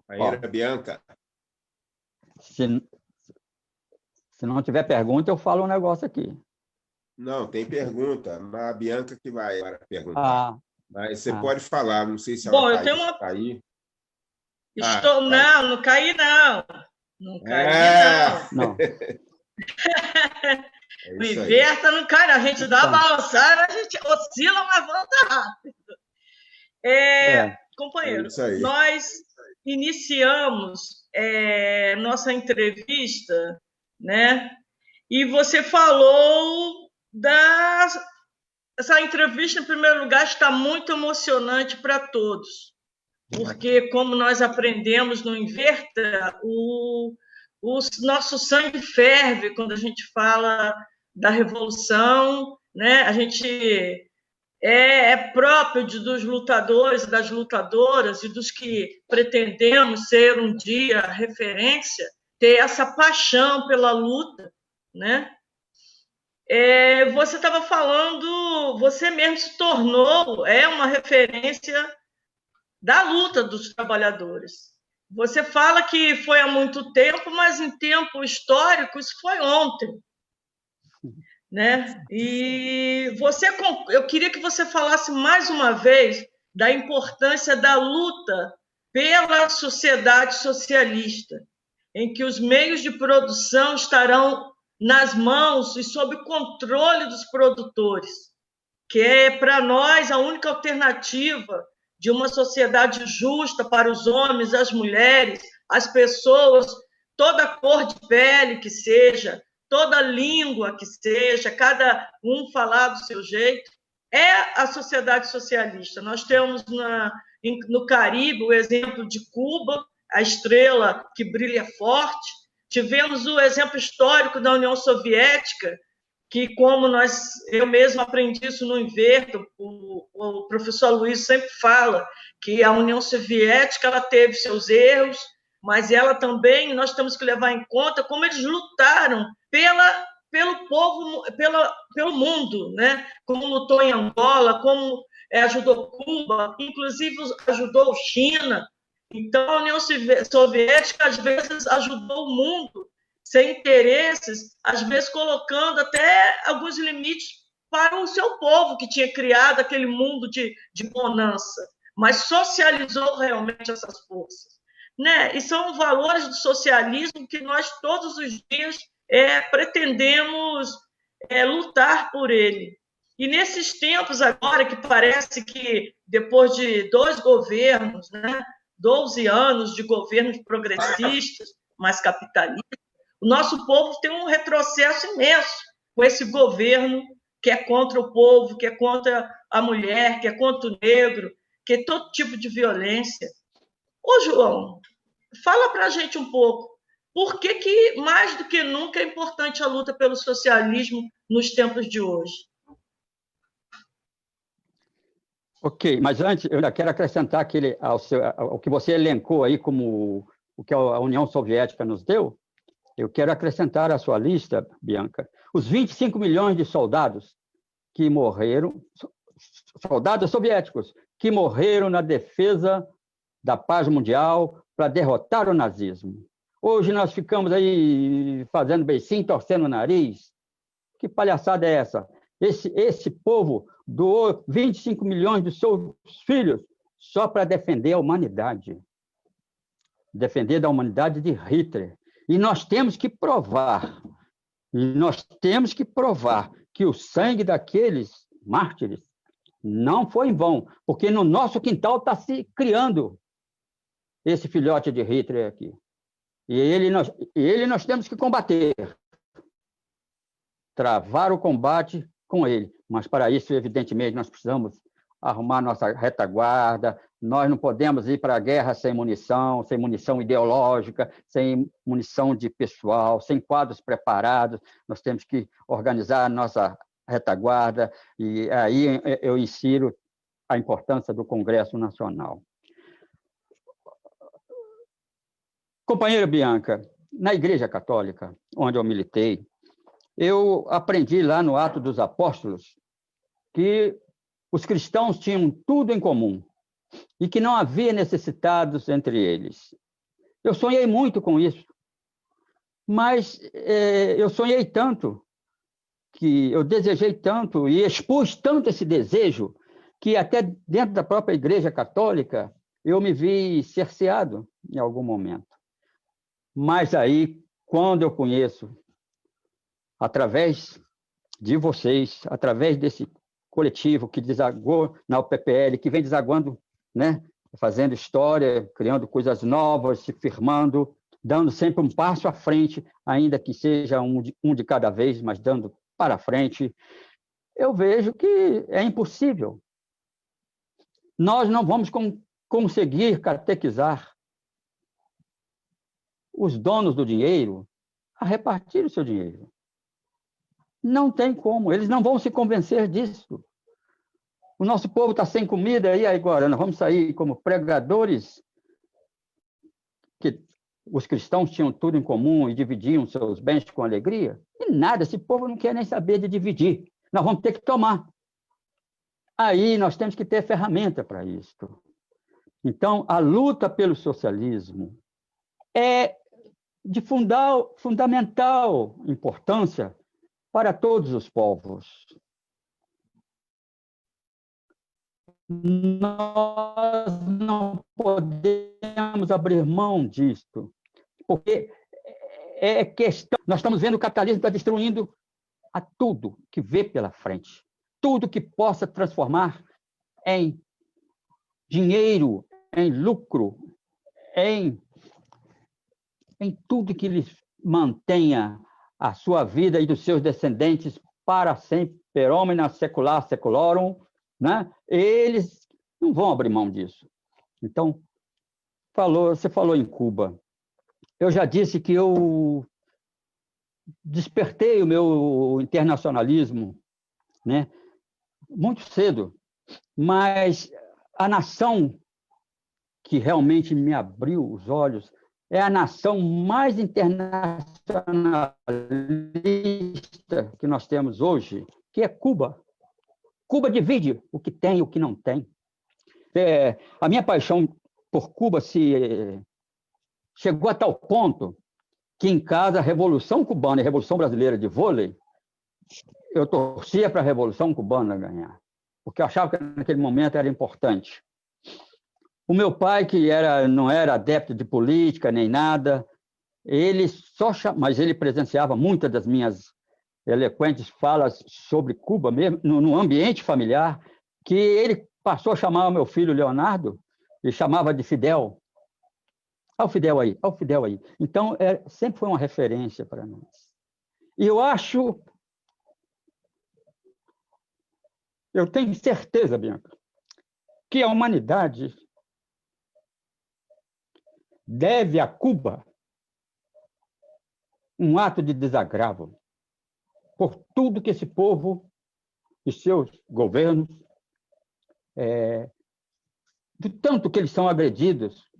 Companheira Bianca.
Se não tiver pergunta, eu falo um negócio aqui.
Não, tem pergunta, mas a Bianca que vai perguntar. Mas você pode falar, não sei se ela está aí.
Estou, não caí, não. Não caí,
não.
O Inverta não cai, não. A gente dá uma balançada, a gente oscila, mas volta rápido. Companheiro, nós iniciamos nossa entrevista, né? E você falou essa entrevista, em primeiro lugar, está muito emocionante para todos, porque, como nós aprendemos no Inverta, o nosso sangue ferve quando a gente fala da revolução, né? A gente é próprio dos lutadores e das lutadoras e dos que pretendemos ser um dia referência, ter essa paixão pela luta, né? Você estava falando, você mesmo se tornou uma referência da luta dos trabalhadores. Você fala que foi há muito tempo, mas em tempo histórico isso foi ontem, né? E eu queria que você falasse mais uma vez da importância da luta pela sociedade socialista, em que os meios de produção estarão nas mãos e sob o controle dos produtores, que é, para nós, a única alternativa de uma sociedade justa para os homens, as mulheres, as pessoas, toda cor de pele que seja, toda língua que seja, cada um falar do seu jeito, é a sociedade socialista. Nós temos no Caribe o exemplo de Cuba, a estrela que brilha forte. Tivemos o exemplo histórico da União Soviética, que, como eu mesmo aprendi isso no Inverto, o professor Luiz sempre fala que a União Soviética ela teve seus erros, mas ela também, nós temos que levar em conta como eles lutaram pelo povo, pelo mundo, né? Como lutou em Angola, como ajudou Cuba, inclusive ajudou China. Então, a União Soviética, às vezes, ajudou o mundo sem interesses, às vezes colocando até alguns limites para o seu povo, que tinha criado aquele mundo de bonança, mas socializou realmente essas forças, né? E são valores do socialismo que nós, todos os dias, pretendemos lutar por ele. E nesses tempos agora, que parece que, depois de 2 governos, né, 12 anos de governos progressistas, mais capitalistas, o nosso povo tem um retrocesso imenso com esse governo que é contra o povo, que é contra a mulher, que é contra o negro, que é todo tipo de violência. Ô, João, fala para a gente um pouco, por que, mais do que nunca, é importante a luta pelo socialismo nos tempos de hoje?
Ok, mas antes eu ainda quero acrescentar ao que você elencou aí como o que a União Soviética nos deu. Eu quero acrescentar à sua lista, Bianca, os 25 milhões de soldados que morreram, soldados soviéticos, que morreram na defesa da paz mundial para derrotar o nazismo. Hoje nós ficamos aí fazendo beicinho, torcendo o nariz. Que palhaçada é essa? Esse povo doou 25 milhões de seus filhos só para defender a humanidade. Defender da humanidade de Hitler. E nós temos que provar, que o sangue daqueles mártires não foi em vão, porque no nosso quintal está se criando esse filhote de Hitler aqui. E ele nós temos que combater. Travar o combate com ele. Mas, para isso, evidentemente, nós precisamos arrumar nossa retaguarda, nós não podemos ir para a guerra sem munição ideológica, sem munição de pessoal, sem quadros preparados, nós temos que organizar a nossa retaguarda, e aí eu insiro a importância do Congresso Nacional. Companheira Bianca, na Igreja Católica, onde eu militei, eu aprendi lá no Atos dos Apóstolos que os cristãos tinham tudo em comum e que não havia necessitados entre eles. Eu sonhei muito com isso, mas eu sonhei tanto, que eu desejei tanto e expus tanto esse desejo, que até dentro da própria Igreja Católica eu me vi cerceado em algum momento. Mas aí, quando eu conheço, através de vocês, através desse coletivo que desagou na UPPL, que vem desaguando, né, fazendo história, criando coisas novas, se firmando, dando sempre um passo à frente, ainda que seja um de cada vez, mas dando para frente, eu vejo que é impossível. Nós não vamos conseguir catequizar os donos do dinheiro a repartir o seu dinheiro. Não tem como, eles não vão se convencer disso. O nosso povo está sem comida, e agora nós vamos sair como pregadores, que os cristãos tinham tudo em comum e dividiam seus bens com alegria? E nada, esse povo não quer nem saber de dividir. Nós vamos ter que tomar. Aí nós temos que ter ferramenta para isso. Então, a luta pelo socialismo é de fundamental importância para todos os povos. Nós não podemos abrir mão disto, porque é questão. Nós estamos vendo que o capitalismo está destruindo a tudo que vê pela frente, tudo que possa transformar em dinheiro, em lucro, em tudo que lhes mantenha a sua vida e dos seus descendentes para sempre, per omnia secula seculorum, né? Eles não vão abrir mão disso. Então, você falou em Cuba. Eu já disse que eu despertei o meu internacionalismo, né, muito cedo, mas a nação que realmente me abriu os olhos é a nação mais internacionalista que nós temos hoje, que é Cuba. Cuba divide o que tem e o que não tem. A minha paixão por Cuba chegou a tal ponto que, em casa, a Revolução Cubana e a Revolução Brasileira de vôlei, eu torcia para a Revolução Cubana ganhar, porque eu achava que naquele momento era importante. O meu pai, que não era adepto de política nem nada, mas ele presenciava muitas das minhas eloquentes falas sobre Cuba, mesmo no ambiente familiar, que ele passou a chamar o meu filho Leonardo e chamava de Fidel. Olha o Fidel aí, olha o Fidel aí. Então, sempre foi uma referência para nós. E eu tenho certeza, Bianca, que a humanidade deve a Cuba um ato de desagravo por tudo que esse povo e seus governos do tanto que eles são agredidos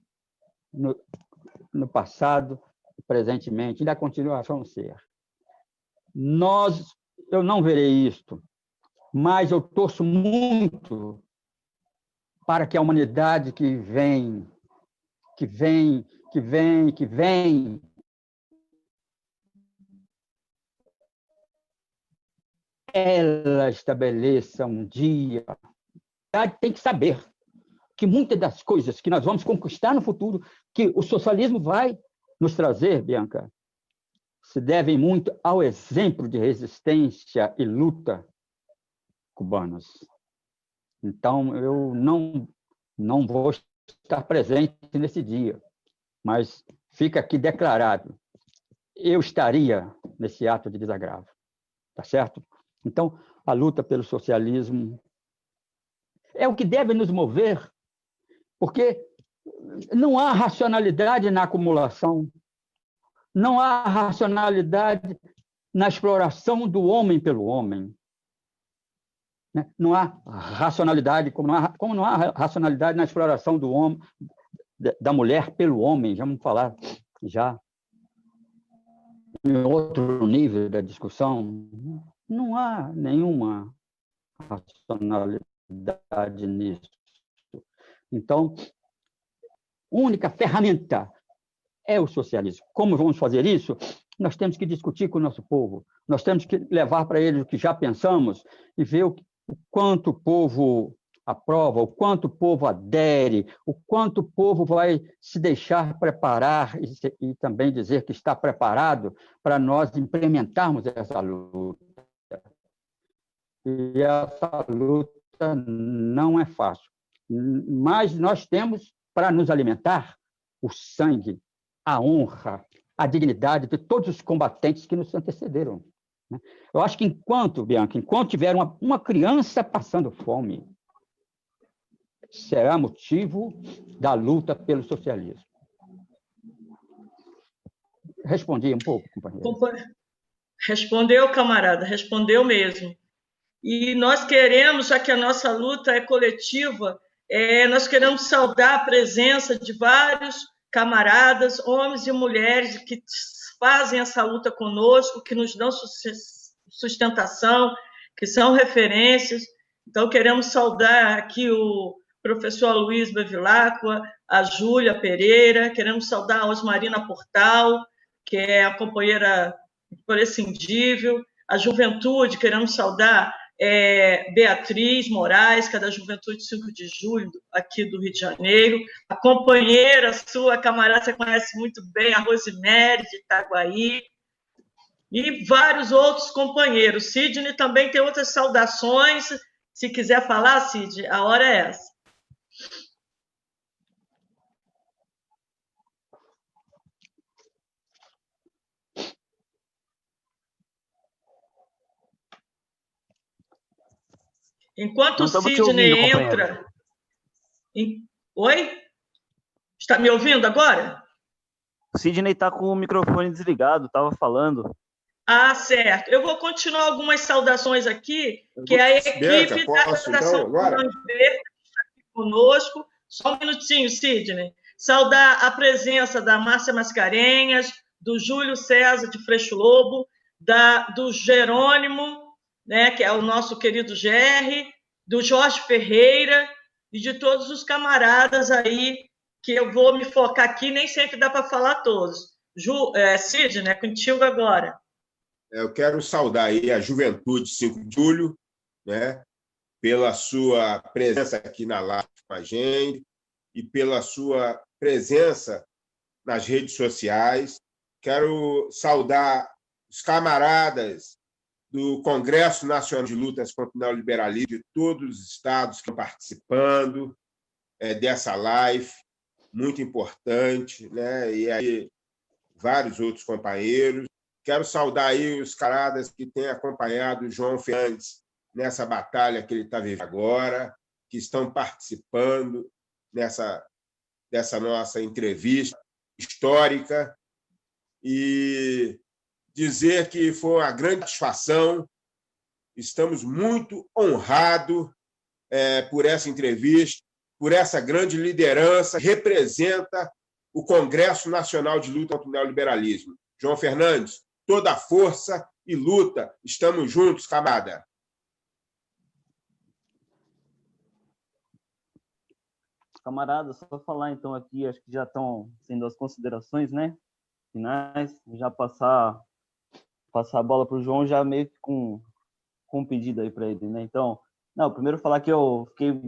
no passado, presentemente, ainda continuarão a ser. Eu não verei isto, mas eu torço muito para que a humanidade que vem, ela estabeleça um dia. A humanidade tem que saber que muitas das coisas que nós vamos conquistar no futuro, que o socialismo vai nos trazer, Bianca, se devem muito ao exemplo de resistência e luta cubanas. Então, eu não vou estar presente nesse dia, mas fica aqui declarado, eu estaria nesse ato de desagravo, tá certo? Então, a luta pelo socialismo é o que deve nos mover, porque não há racionalidade na acumulação, não há racionalidade na exploração do homem pelo homem. Não há racionalidade, como não há racionalidade na exploração do homem, da mulher pelo homem. Já vamos falar já em outro nível da discussão. Não há nenhuma racionalidade nisso. Então, a única ferramenta é o socialismo. Como vamos fazer isso? Nós temos que discutir com o nosso povo, nós temos que levar para eles o que já pensamos e ver o quanto o povo aprova, o quanto o povo adere, o quanto o povo vai se deixar preparar e também dizer que está preparado para nós implementarmos essa luta. E essa luta não é fácil, mas nós temos para nos alimentar o sangue, a honra, a dignidade de todos os combatentes que nos antecederam. Eu acho que enquanto tiver uma criança passando fome, será motivo da luta pelo socialismo. Respondi um pouco, companheiro?
Respondeu, camarada, respondeu mesmo. E nós queremos, já que a nossa luta é coletiva, nós queremos saudar a presença de vários camaradas, homens e mulheres que fazem essa luta conosco, que nos dão sustentação, que são referências. Então, queremos saudar aqui o professor Luiz Bevilacqua, a Júlia Pereira, queremos saudar a Osmarina Portal, que é a companheira imprescindível, a juventude, queremos saudar Beatriz Moraes, que é da Juventude 5 de Julho, aqui do Rio de Janeiro, a companheira sua, camarada, você conhece muito bem, a Rosemary, de Itaguaí, e vários outros companheiros. Sidney também tem outras saudações, se quiser falar, Sidney, a hora é essa. Enquanto o Sidney entra... Oi? Está me ouvindo agora?
O Sidney está com o microfone desligado, estava falando.
Ah, certo. Eu vou continuar algumas saudações aqui, que é a equipe da Redação Verde está aqui conosco. Só um minutinho, Sidney. Saudar a presença da Márcia Mascarenhas, do Júlio César de Freixo Lobo, do Jerônimo, né, que é o nosso querido Gerry, do Jorge Ferreira e de todos os camaradas aí, que eu vou me focar aqui, nem sempre dá para falar todos. Sidney, é contigo agora.
Eu quero saudar aí a Juventude 5 de Julho, né, pela sua presença aqui na live com a gente e pela sua presença nas redes sociais. Quero saudar os camaradas do Congresso Nacional de Lutas contra o Neoliberalismo, de todos os estados que estão participando dessa live, muito importante, né? E aí vários outros companheiros. Quero saudar aí os camaradas que têm acompanhado o João Fernandes nessa batalha que ele está vivendo agora, que estão participando dessa nossa entrevista histórica, e dizer que foi uma grande satisfação, estamos muito honrados por essa entrevista, por essa grande liderança que representa o Congresso Nacional de Luta contra o Neoliberalismo. João Fernandes, toda a força e luta. Estamos juntos, camarada.
Camarada, só falar então aqui, acho que já estão sendo as considerações, né, finais, já passar a bola para o João, já meio que com um pedido aí para ele, né? Então, não, primeiro falar que eu fiquei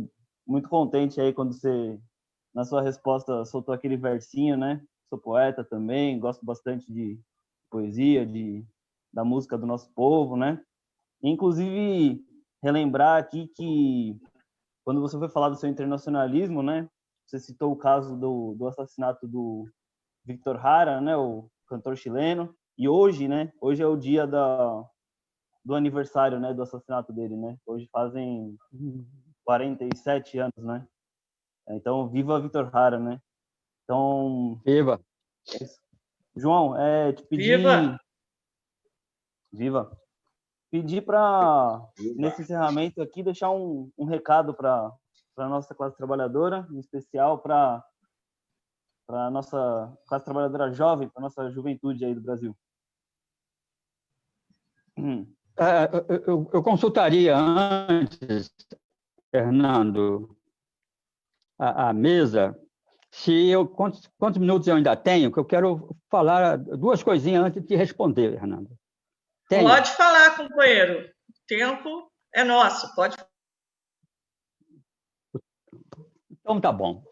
muito contente aí quando você, na sua resposta, soltou aquele versinho, né? Sou poeta também, gosto bastante de poesia, da música do nosso povo, né? Inclusive, relembrar aqui que quando você foi falar do seu internacionalismo, né? Você citou o caso do assassinato do Víctor Jara, né? O cantor chileno. E hoje, né? Hoje é o dia do aniversário, né? Do assassinato dele, né? Hoje fazem 47 anos, né? Então, viva Víctor Jara, né? Então...
Viva!
João, te pedir...
Viva!
Viva! Pedir para, nesse encerramento aqui, deixar um recado para a nossa classe trabalhadora, em especial para a nossa classe trabalhadora jovem, para a nossa juventude aí do Brasil.
Eu consultaria antes, Fernando, a mesa, quantos minutos eu ainda tenho, que eu quero falar duas coisinhas antes de responder, Fernando. Tenho?
Pode falar, companheiro. O tempo é nosso, pode.
Então, tá bom.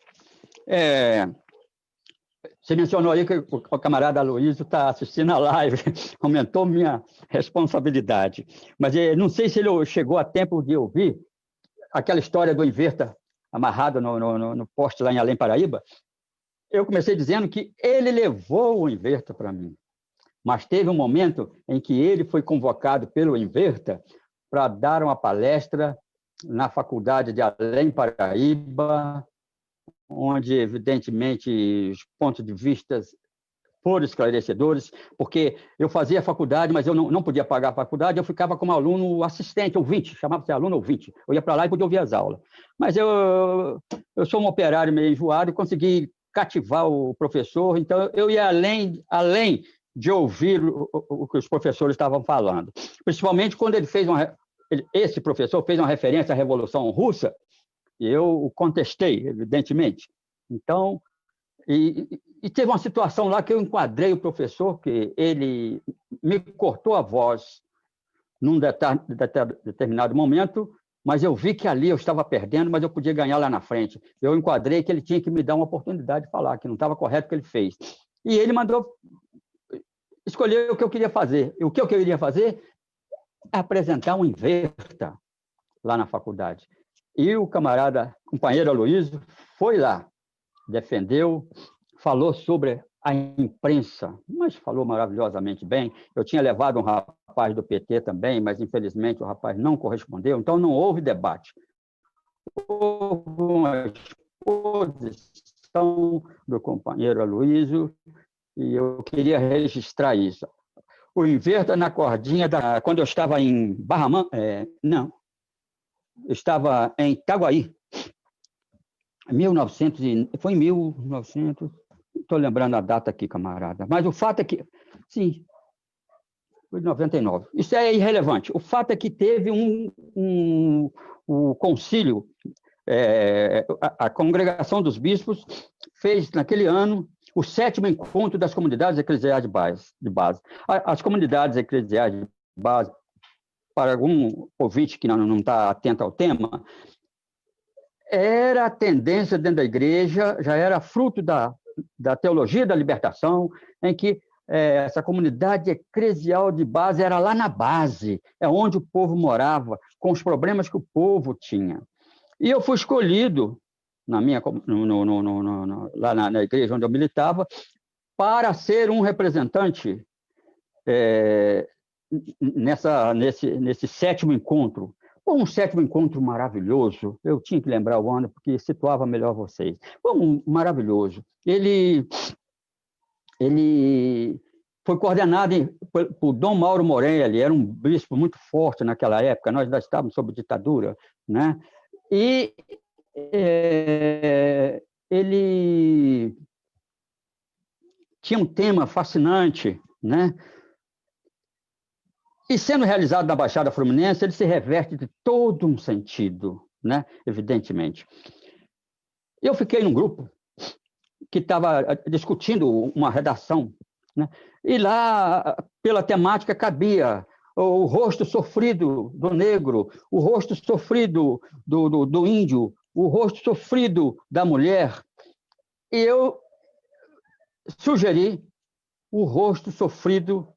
Você mencionou aí que o camarada Aloysio está assistindo a live, aumentou minha responsabilidade. Mas não sei se ele chegou a tempo de ouvir aquela história do Inverta amarrado no poste lá em Além Paraíba. Eu comecei dizendo que ele levou o Inverta para mim. Mas teve um momento em que ele foi convocado pelo Inverta para dar uma palestra na faculdade de Além Paraíba, onde, evidentemente, os pontos de vista foram esclarecedores, porque eu fazia faculdade, mas eu não podia pagar a faculdade, eu ficava como aluno assistente, ouvinte, chamava-se aluno ouvinte. Eu ia para lá e podia ouvir as aulas. Mas eu sou um operário meio enjoado e consegui cativar o professor, então eu ia além de ouvir o que os professores estavam falando. Principalmente quando esse professor fez uma referência à Revolução Russa, e eu o contestei, evidentemente. Então, e teve uma situação lá que eu enquadrei o professor, que ele me cortou a voz num determinado momento, mas eu vi que ali eu estava perdendo, mas eu podia ganhar lá na frente. Eu enquadrei que ele tinha que me dar uma oportunidade de falar, que não estava correto o que ele fez. E ele mandou escolher o que eu queria fazer. E o que eu queria fazer? Apresentar um Inverta lá na faculdade. E o companheiro Aloysio foi lá, defendeu, falou sobre a imprensa, mas falou maravilhosamente bem. Eu tinha levado um rapaz do PT também, mas infelizmente o rapaz não correspondeu, então não houve debate. Houve uma exposição do companheiro Aloysio e eu queria registrar isso. O Inverta na cordinha, quando eu estava em eu estava em Itaguaí, foi em 1900, estou lembrando a data aqui, camarada, mas o fato é que, sim, foi em 99, isso é irrelevante. O fato é que teve o concílio, a Congregação dos Bispos fez, naquele ano, o 7º encontro das comunidades eclesiais de base. As comunidades eclesiais de base, para algum ouvinte que não está atento ao tema, era a tendência dentro da igreja, já era fruto da teologia da libertação, em que essa comunidade eclesial de base era lá na base, é onde o povo morava, com os problemas que o povo tinha. E eu fui escolhido lá na igreja onde eu militava para ser um representante nesse 7º encontro. Foi um 7º encontro maravilhoso, eu tinha que lembrar o ano, porque situava melhor vocês. Foi maravilhoso. Ele foi coordenado por Dom Mauro Morelli, era um bispo muito forte naquela época, nós ainda estávamos sob ditadura, né? E ele tinha um tema fascinante, né? E sendo realizado na Baixada Fluminense, ele se reverte de todo um sentido, né? Evidentemente. Eu fiquei num grupo que estava discutindo uma redação, né? E lá, pela temática, cabia o rosto sofrido do negro, o rosto sofrido do índio, o rosto sofrido da mulher. E eu sugeri o rosto sofrido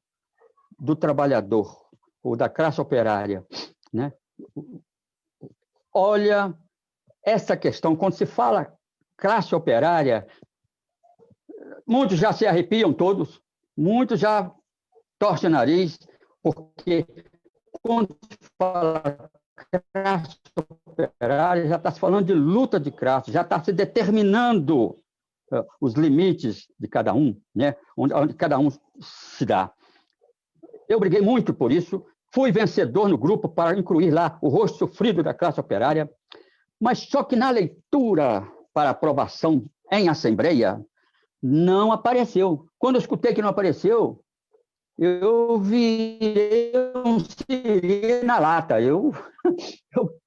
do trabalhador, ou da classe operária, né? Olha, essa questão, quando se fala classe operária, muitos já se arrepiam todos, muitos já torcem o nariz, porque quando se fala classe operária, já está se falando de luta de classe, já está se determinando os limites de cada um, né? Onde cada um se dá. Eu briguei muito por isso, fui vencedor no grupo para incluir lá o rosto sofrido da classe operária, mas só que na leitura para aprovação em assembleia, não apareceu. Quando eu escutei que não apareceu, eu virei um siri na lata. Eu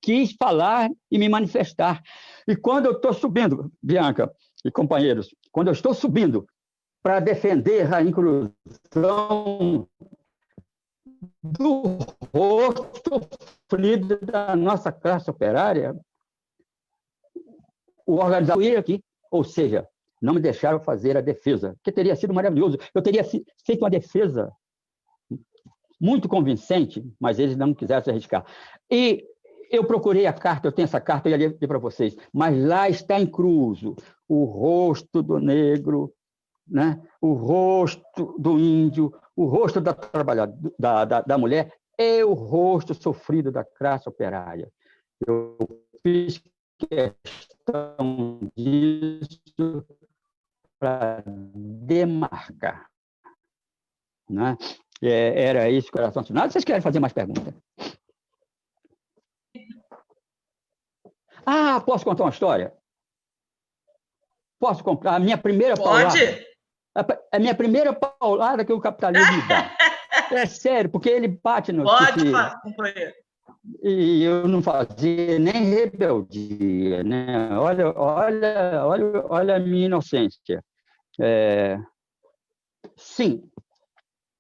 quis falar e me manifestar. E quando eu estou subindo, Bianca e companheiros, quando eu estou subindo para defender a inclusão do rosto sofrido da nossa classe operária, o organizador ia aqui, ou seja, não me deixaram fazer a defesa, que teria sido maravilhoso. Eu teria feito uma defesa muito convincente, mas eles não quiseram se arriscar. E eu procurei a carta, eu tenho essa carta, eu ia ler para vocês, mas lá está incluso o rosto do negro, né? O rosto do índio, o rosto da trabalhadora, da mulher, e o rosto sofrido da classe operária. Eu fiz questão disso para demarcar, né? Era isso, coração assinado. Vocês querem fazer mais perguntas? Ah, posso contar uma história? Posso contar? A minha primeira paulada.
Pode?
A minha primeira paulada que o capitalismo me dá. É sério, porque ele bate no...
Pode, companheiro.
E eu não fazia nem rebeldia, né? Olha a minha inocência. Sim,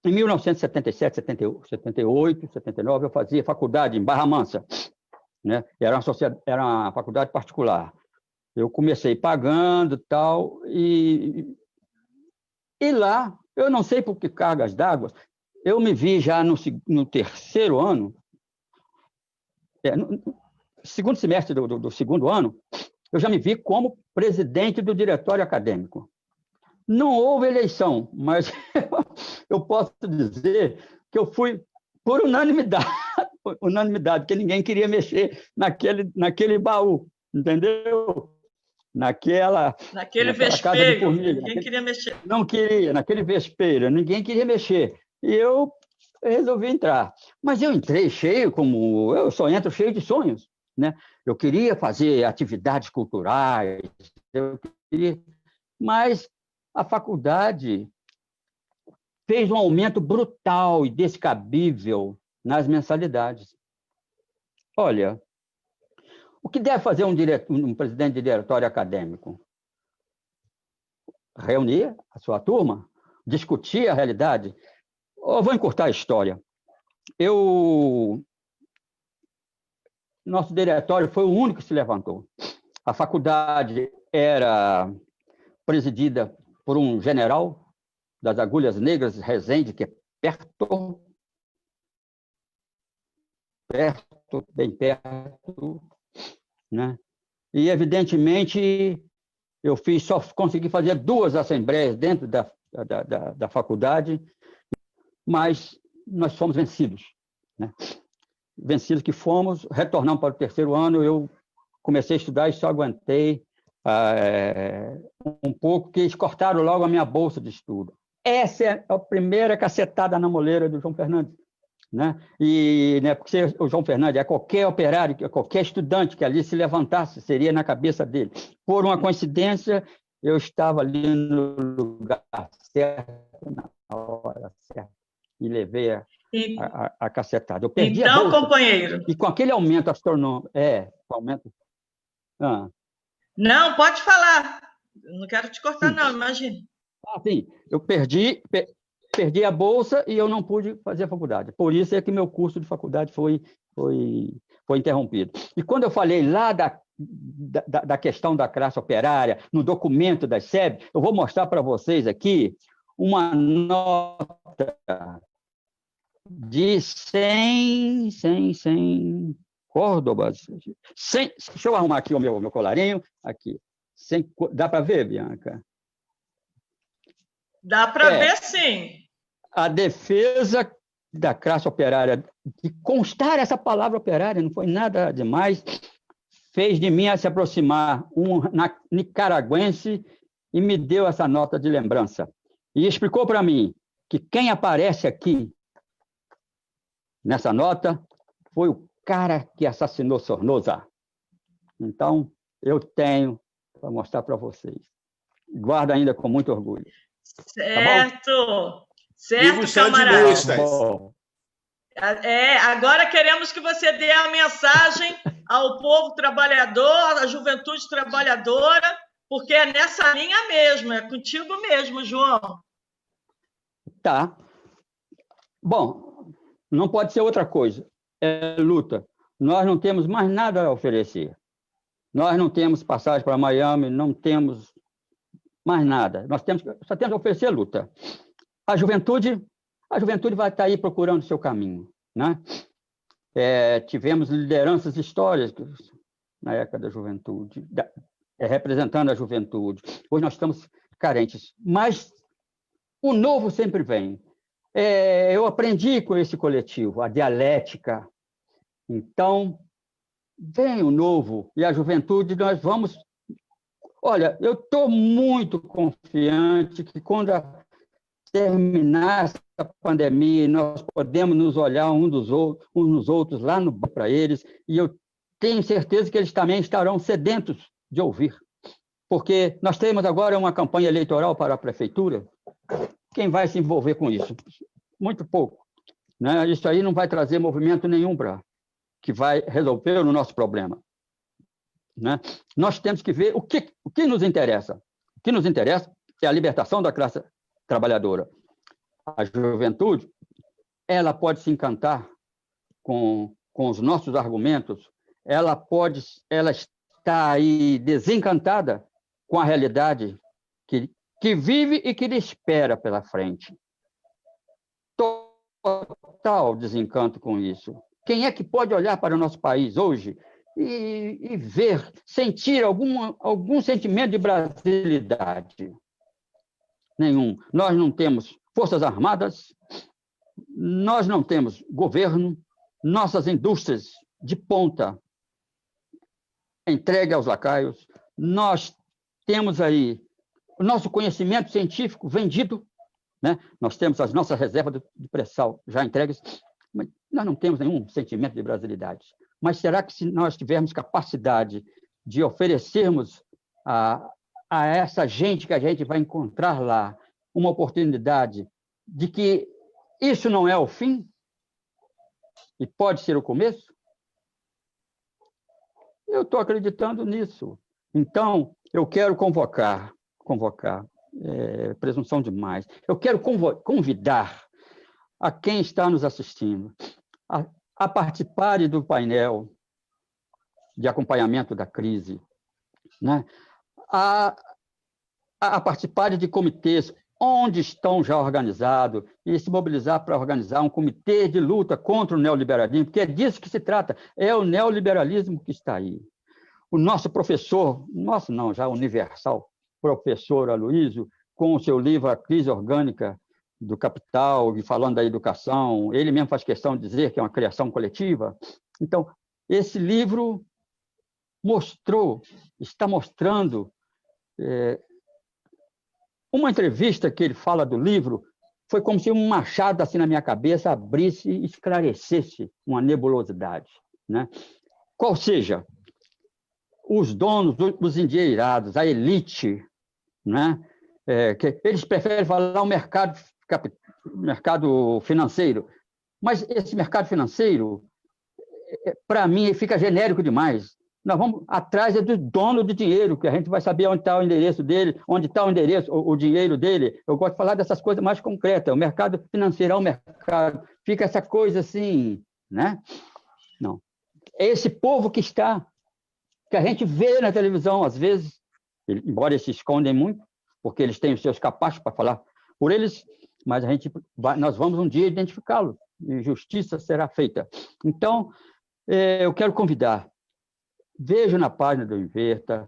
em 1977, 78, 79, eu fazia faculdade em Barra Mansa, né? Era uma faculdade particular. Eu comecei pagando tal, e lá, eu não sei por que cargas d'água, eu me vi já no terceiro ano, no segundo semestre do segundo ano, eu já me vi como presidente do diretório acadêmico. Não houve eleição, mas eu posso dizer que eu fui por unanimidade, porque ninguém queria mexer naquele baú, entendeu? Naquele
vespeiro, ninguém queria mexer.
Não queria, naquele vespeiro, ninguém queria mexer. E eu resolvi entrar. Mas eu entrei cheio, como eu só entro cheio de sonhos, né? Eu queria fazer atividades culturais, mas a faculdade fez um aumento brutal e descabível nas mensalidades. Olha, o que deve fazer um presidente de diretório acadêmico? Reunir a sua turma, discutir a realidade. Eu vou encurtar a história. Nosso diretório foi o único que se levantou. A faculdade era presidida por um general das Agulhas Negras, Resende, que é bem perto, né? E, evidentemente, só consegui fazer 2 assembleias dentro da faculdade, mas nós fomos vencidos, né? Vencidos que fomos, retornamos para o terceiro ano, eu comecei a estudar e só aguentei um pouco, que eles cortaram logo a minha bolsa de estudo. Essa é a primeira cacetada na moleira do João Fernandes, né? E né, porque o João Fernandes, qualquer operário, qualquer estudante que ali se levantasse, seria na cabeça dele. Por uma coincidência, eu estava ali no lugar certo, na hora certa, e levei a cacetada. Eu perdi a bolsa.
Companheiro.
E com aquele aumento astronômico... aumento...
Não, pode falar. Eu não quero te cortar, não, imagina.
Sim, eu perdi a bolsa e eu não pude fazer a faculdade. Por isso é que meu curso de faculdade foi interrompido. E quando eu falei lá da questão da classe operária, no documento da SEB, eu vou mostrar para vocês aqui uma nota de 100 Córdobas. Deixa eu arrumar aqui o meu colarinho. Aqui. Dá para ver, Bianca?
Dá para ver, sim.
A defesa da classe operária, de constar essa palavra operária, não foi nada demais, fez de mim a se aproximar um nicaragüense e me deu essa nota de lembrança. E explicou para mim que quem aparece aqui nessa nota foi o cara que assassinou Sornosa. Então, eu tenho para mostrar para vocês. Guardo ainda com muito orgulho.
Certo. Tá, certo, camarada. Agora queremos que você dê a mensagem ao povo trabalhador, à juventude trabalhadora, porque é nessa linha mesmo, é contigo mesmo, João.
Tá. Bom, não pode ser outra coisa. É luta. Nós não temos mais nada a oferecer. Nós não temos passagem para Miami, não temos mais nada. Nós só temos a oferecer luta. A juventude vai estar aí procurando o seu caminho, né? Tivemos lideranças históricas na época da juventude, representando a juventude. Hoje nós estamos carentes, mas o novo sempre vem. Eu aprendi com esse coletivo, a dialética. Então, vem o novo e a juventude, nós vamos... Olha, eu estou muito confiante que quando terminar essa pandemia, nós podemos nos olhar uns nos outros, lá no para eles, e eu tenho certeza que eles também estarão sedentos de ouvir, porque nós temos agora uma campanha eleitoral para a prefeitura. Quem vai se envolver com isso? Muito pouco, né? Isso aí não vai trazer movimento nenhum que vai resolver o nosso problema, né? Nós temos que ver o que nos interessa. O que nos interessa é a libertação da classe trabalhadora. A juventude, ela pode se encantar com os nossos argumentos, ela está aí desencantada com a realidade que vive e que lhe espera pela frente. Total desencanto com isso. Quem é que pode olhar para o nosso país hoje e ver, sentir algum sentimento de brasilidade? Nenhum. Nós não temos forças armadas, nós não temos governo, nossas indústrias de ponta entregue aos lacaios, nós temos aí o nosso conhecimento científico vendido, né? Nós temos as nossas reservas de pré-sal já entregues, mas nós não temos nenhum sentimento de brasilidade. Mas será que se nós tivermos capacidade de oferecermos a essa gente que a gente vai encontrar lá uma oportunidade de que isso não é o fim e pode ser o começo? Eu estou acreditando nisso. Então, eu quero convocar, presunção demais, eu quero convidar a quem está nos assistindo a participarem do painel de acompanhamento da crise, né? A participarem de comitês onde estão já organizados e se mobilizar para organizar um comitê de luta contra o neoliberalismo, porque é disso que se trata, é o neoliberalismo que está aí. O nosso professor, já universal, professor Aloysio, com o seu livro A Crise Orgânica do Capital, e falando da educação, ele mesmo faz questão de dizer que é uma criação coletiva. Então, esse livro está mostrando uma entrevista que ele fala do livro, foi como se um machado assim na minha cabeça abrisse e esclarecesse uma nebulosidade, né? Qual seja, os donos, os endinheirados, a elite, né? Que eles preferem falar o mercado financeiro, mas esse mercado financeiro, para mim, fica genérico demais. Nós vamos atrás do dono do dinheiro, que a gente vai saber onde está o endereço dele, onde está o endereço, o dinheiro dele. Eu gosto de falar dessas coisas mais concretas. O mercado financeiro é o mercado. Fica essa coisa assim, né? Não. É esse povo que a gente vê na televisão, às vezes, embora eles se escondem muito, porque eles têm os seus capachos para falar por eles, mas nós vamos um dia identificá-lo, e justiça será feita. Então, eu quero convidar, veja na página do Inverta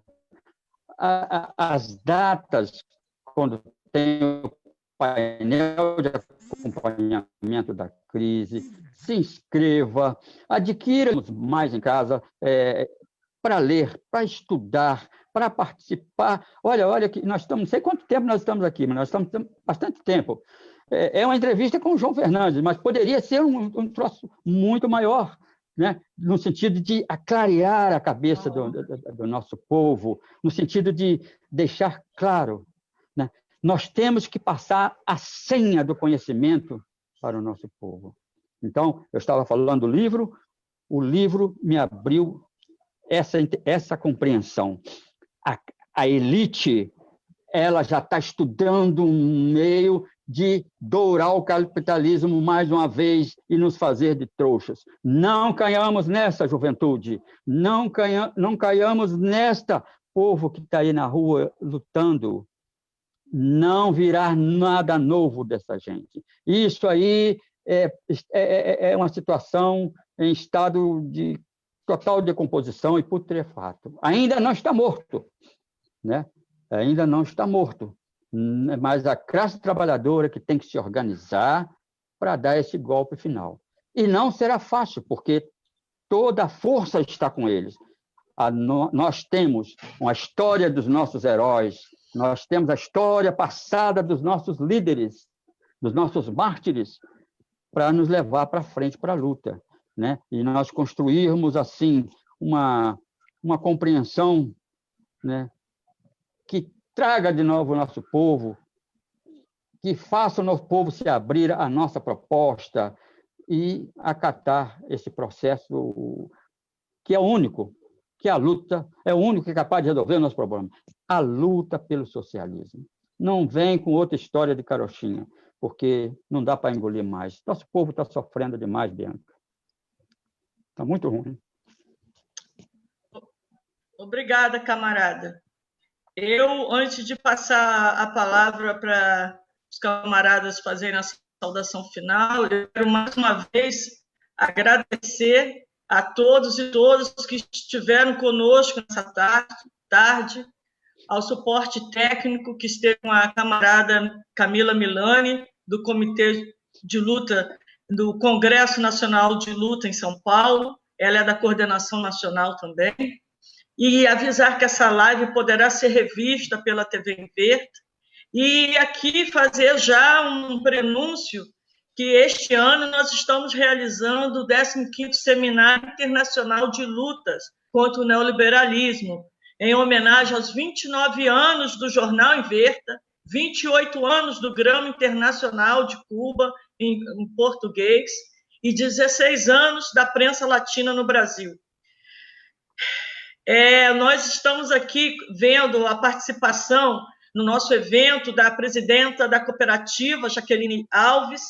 as datas, quando tem o painel de acompanhamento da crise, se inscreva, adquira mais em casa, para ler, para estudar, para participar. Olha, que nós estamos, não sei quanto tempo nós estamos aqui, mas nós estamos bastante tempo. É uma entrevista com o João Fernandes, mas poderia ser um troço muito maior, né? No sentido de aclarear a cabeça do nosso povo, no sentido de deixar claro, né? Nós temos que passar a senha do conhecimento para o nosso povo. Então, eu estava falando do livro, o livro me abriu essa compreensão. A elite, ela já está estudando um meio de dourar o capitalismo mais uma vez e nos fazer de trouxas. Não caiamos nessa, juventude. Não caiamos nesta, povo que está aí na rua lutando. Não virá nada novo dessa gente. Isso aí é uma situação em estado de total decomposição e putrefato. Ainda não está morto, né? Ainda não está morto, mas a classe trabalhadora que tem que se organizar para dar esse golpe final. E não será fácil, porque toda a força está com eles. Nós temos uma história dos nossos heróis, nós temos a história passada dos nossos líderes, dos nossos mártires, para nos levar para frente para a luta, né? E nós construirmos assim uma compreensão, né, que traga de novo o nosso povo, que faça o nosso povo se abrir à nossa proposta e acatar esse processo que é único, que a luta é o único que é capaz de resolver o nosso problema. A luta pelo socialismo. Não vem com outra história de carochinha, porque não dá para engolir mais. Nosso povo está sofrendo demais, Bianca. Está muito ruim.
Obrigada, camarada. Eu, antes de passar a palavra para os camaradas fazerem a saudação final, eu quero mais uma vez agradecer a todos e todas que estiveram conosco nessa tarde, ao suporte técnico que esteve com a camarada Camila Milani, do Comitê de Luta do Congresso Nacional de Luta em São Paulo, ela é da Coordenação Nacional também, e avisar que essa live poderá ser revista pela TV Inverta, e aqui fazer já um prenúncio que este ano nós estamos realizando o 15º Seminário Internacional de Lutas contra o Neoliberalismo, em homenagem aos 29 anos do Jornal Inverta, 28 anos do Grão Internacional de Cuba, em português, e 16 anos da prensa latina no Brasil. Nós estamos aqui vendo a participação no nosso evento da presidenta da cooperativa, Jaqueline Alves,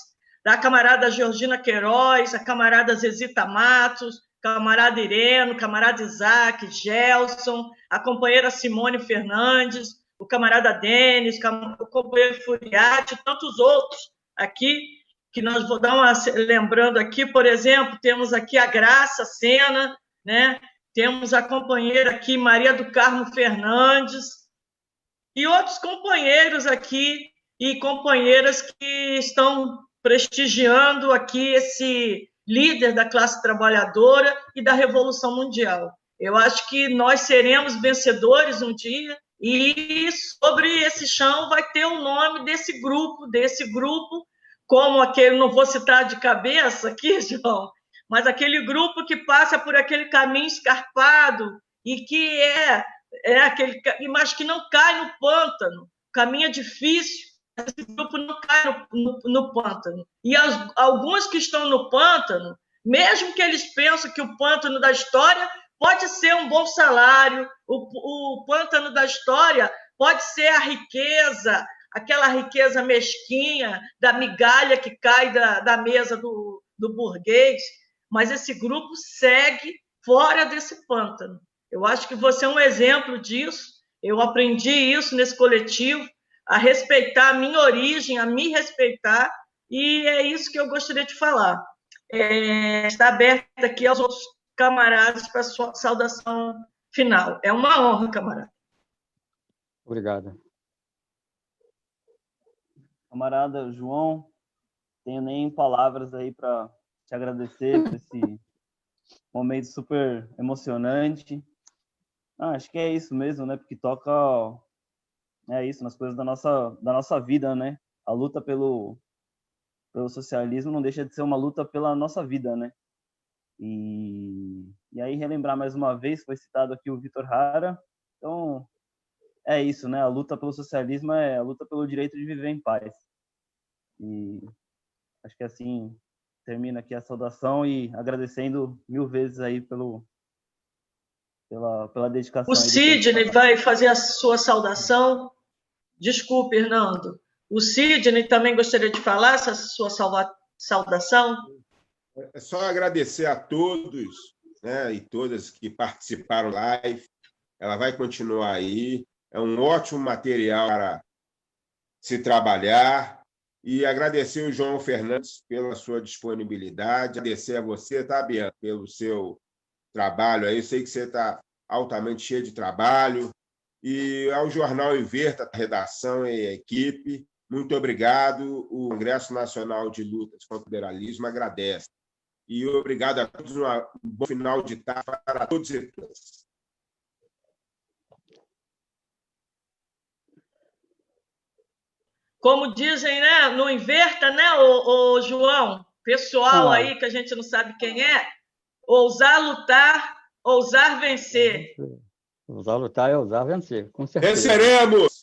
da camarada Georgina Queiroz, a camarada Zezita Matos, camarada Ireno, camarada Isaac, Gelson, a companheira Simone Fernandes, o camarada Denis, o companheiro Furiati, e tantos outros aqui, que nós vou dar lembrando aqui, por exemplo, temos aqui a Graça Sena, né? Temos a companheira aqui, Maria do Carmo Fernandes, e outros companheiros aqui e companheiras que estão prestigiando aqui esse líder da classe trabalhadora e da Revolução Mundial. Eu acho que nós seremos vencedores um dia, e sobre esse chão vai ter o nome desse grupo como aquele, não vou citar de cabeça aqui, João, mas aquele grupo que passa por aquele caminho escarpado e que aquele, mas que não cai no pântano. O caminho é difícil, esse grupo não cai no pântano. E alguns que estão no pântano, mesmo que eles pensem que o pântano da história pode ser um bom salário, o pântano da história pode ser a riqueza, aquela riqueza mesquinha, da migalha que cai da mesa do burguês, mas esse grupo segue fora desse pântano. Eu acho que você é um exemplo disso. Eu aprendi isso nesse coletivo, a respeitar a minha origem, a me respeitar, e é isso que eu gostaria de falar. Está aberta aqui aos outros camaradas para a sua saudação final. É uma honra, camarada.
Obrigado.
Camarada João, tenho nem palavras aí para te agradecer por esse momento super emocionante. Acho que é isso mesmo, né? Porque toca isso nas coisas da nossa vida, né? A luta pelo socialismo não deixa de ser uma luta pela nossa vida, né? E aí relembrar mais uma vez, foi citado aqui o Vitor Hara. Então é isso, né? A luta pelo socialismo é a luta pelo direito de viver em paz. E acho que assim termina aqui a saudação e agradecendo 1000 vezes aí pela dedicação.
O Sidney vai fazer a sua saudação. Desculpe, Hernando. O Sidney também gostaria de falar essa sua saudação.
É só agradecer a todos, né, e todas que participaram da live. Ela vai continuar aí. É um ótimo material para se trabalhar. E agradecer o João Fernandes pela sua disponibilidade. Agradecer a você, tá, Bianca, pelo seu trabalho aí. Eu sei que você está altamente cheio de trabalho. E ao Jornal Inverta, a redação e a equipe, muito obrigado. O Congresso Nacional de Lutas contra o Liberalismo agradece. E obrigado a todos. Um bom final de tarde para todos e todas.
Como dizem, né, no Inverta, né, o João? Pessoal aí que a gente não sabe quem é, ousar lutar, ousar vencer.
Ousar lutar é ousar vencer, com certeza.
Venceremos!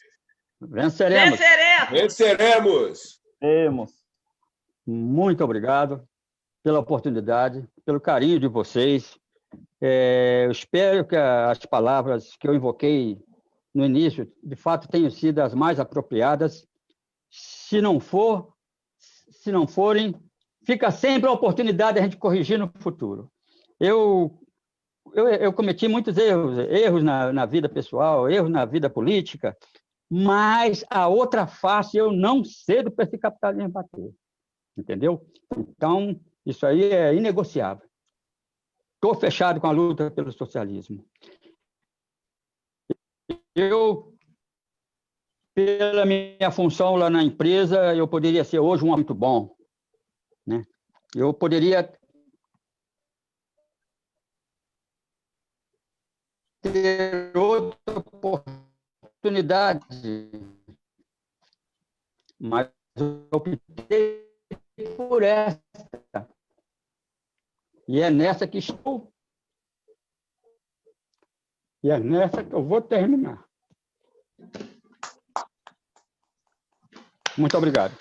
Venceremos!
Venceremos!
Venceremos!
Muito obrigado pela oportunidade, pelo carinho de vocês. Eu espero que as palavras que eu invoquei no início, de fato, tenham sido as mais apropriadas. Se não forem, fica sempre a oportunidade de a gente corrigir no futuro. Eu cometi muitos erros na vida pessoal, erros na vida política, mas a outra face eu não cedo para esse capitalismo bater, entendeu? Então, isso aí é inegociável. Estou fechado com a luta pelo socialismo. Pela minha função lá na empresa, eu poderia ser hoje um homem muito bom, né? Eu poderia ter outra oportunidade, mas eu optei por essa. E é nessa que estou. E é nessa que eu vou terminar. Muito obrigado.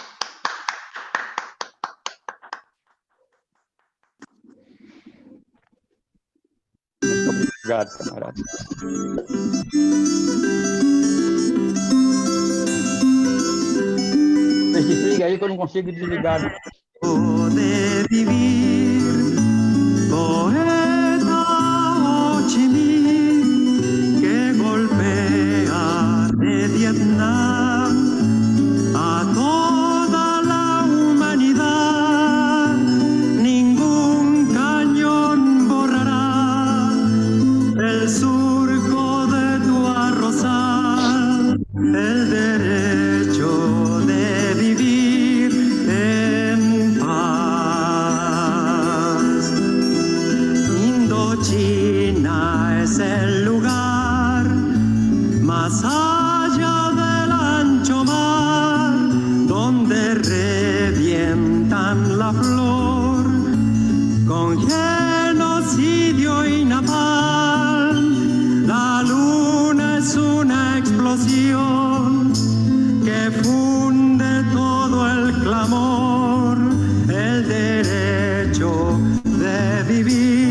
Muito obrigado, camarada. Vocês desligam aí que eu não consigo desligar.
Poder vivir, poeta Ho Chi Minh, que golpea de Vietnam a toda la humanidad. Ningún cañón borrará el surco de tu arrozal, el derecho de vivir en paz. Indochina es el lugar más allá del ancho mar donde revienta
con genocidio y napalm. La luna es una explosión que funde todo el clamor, el derecho de vivir.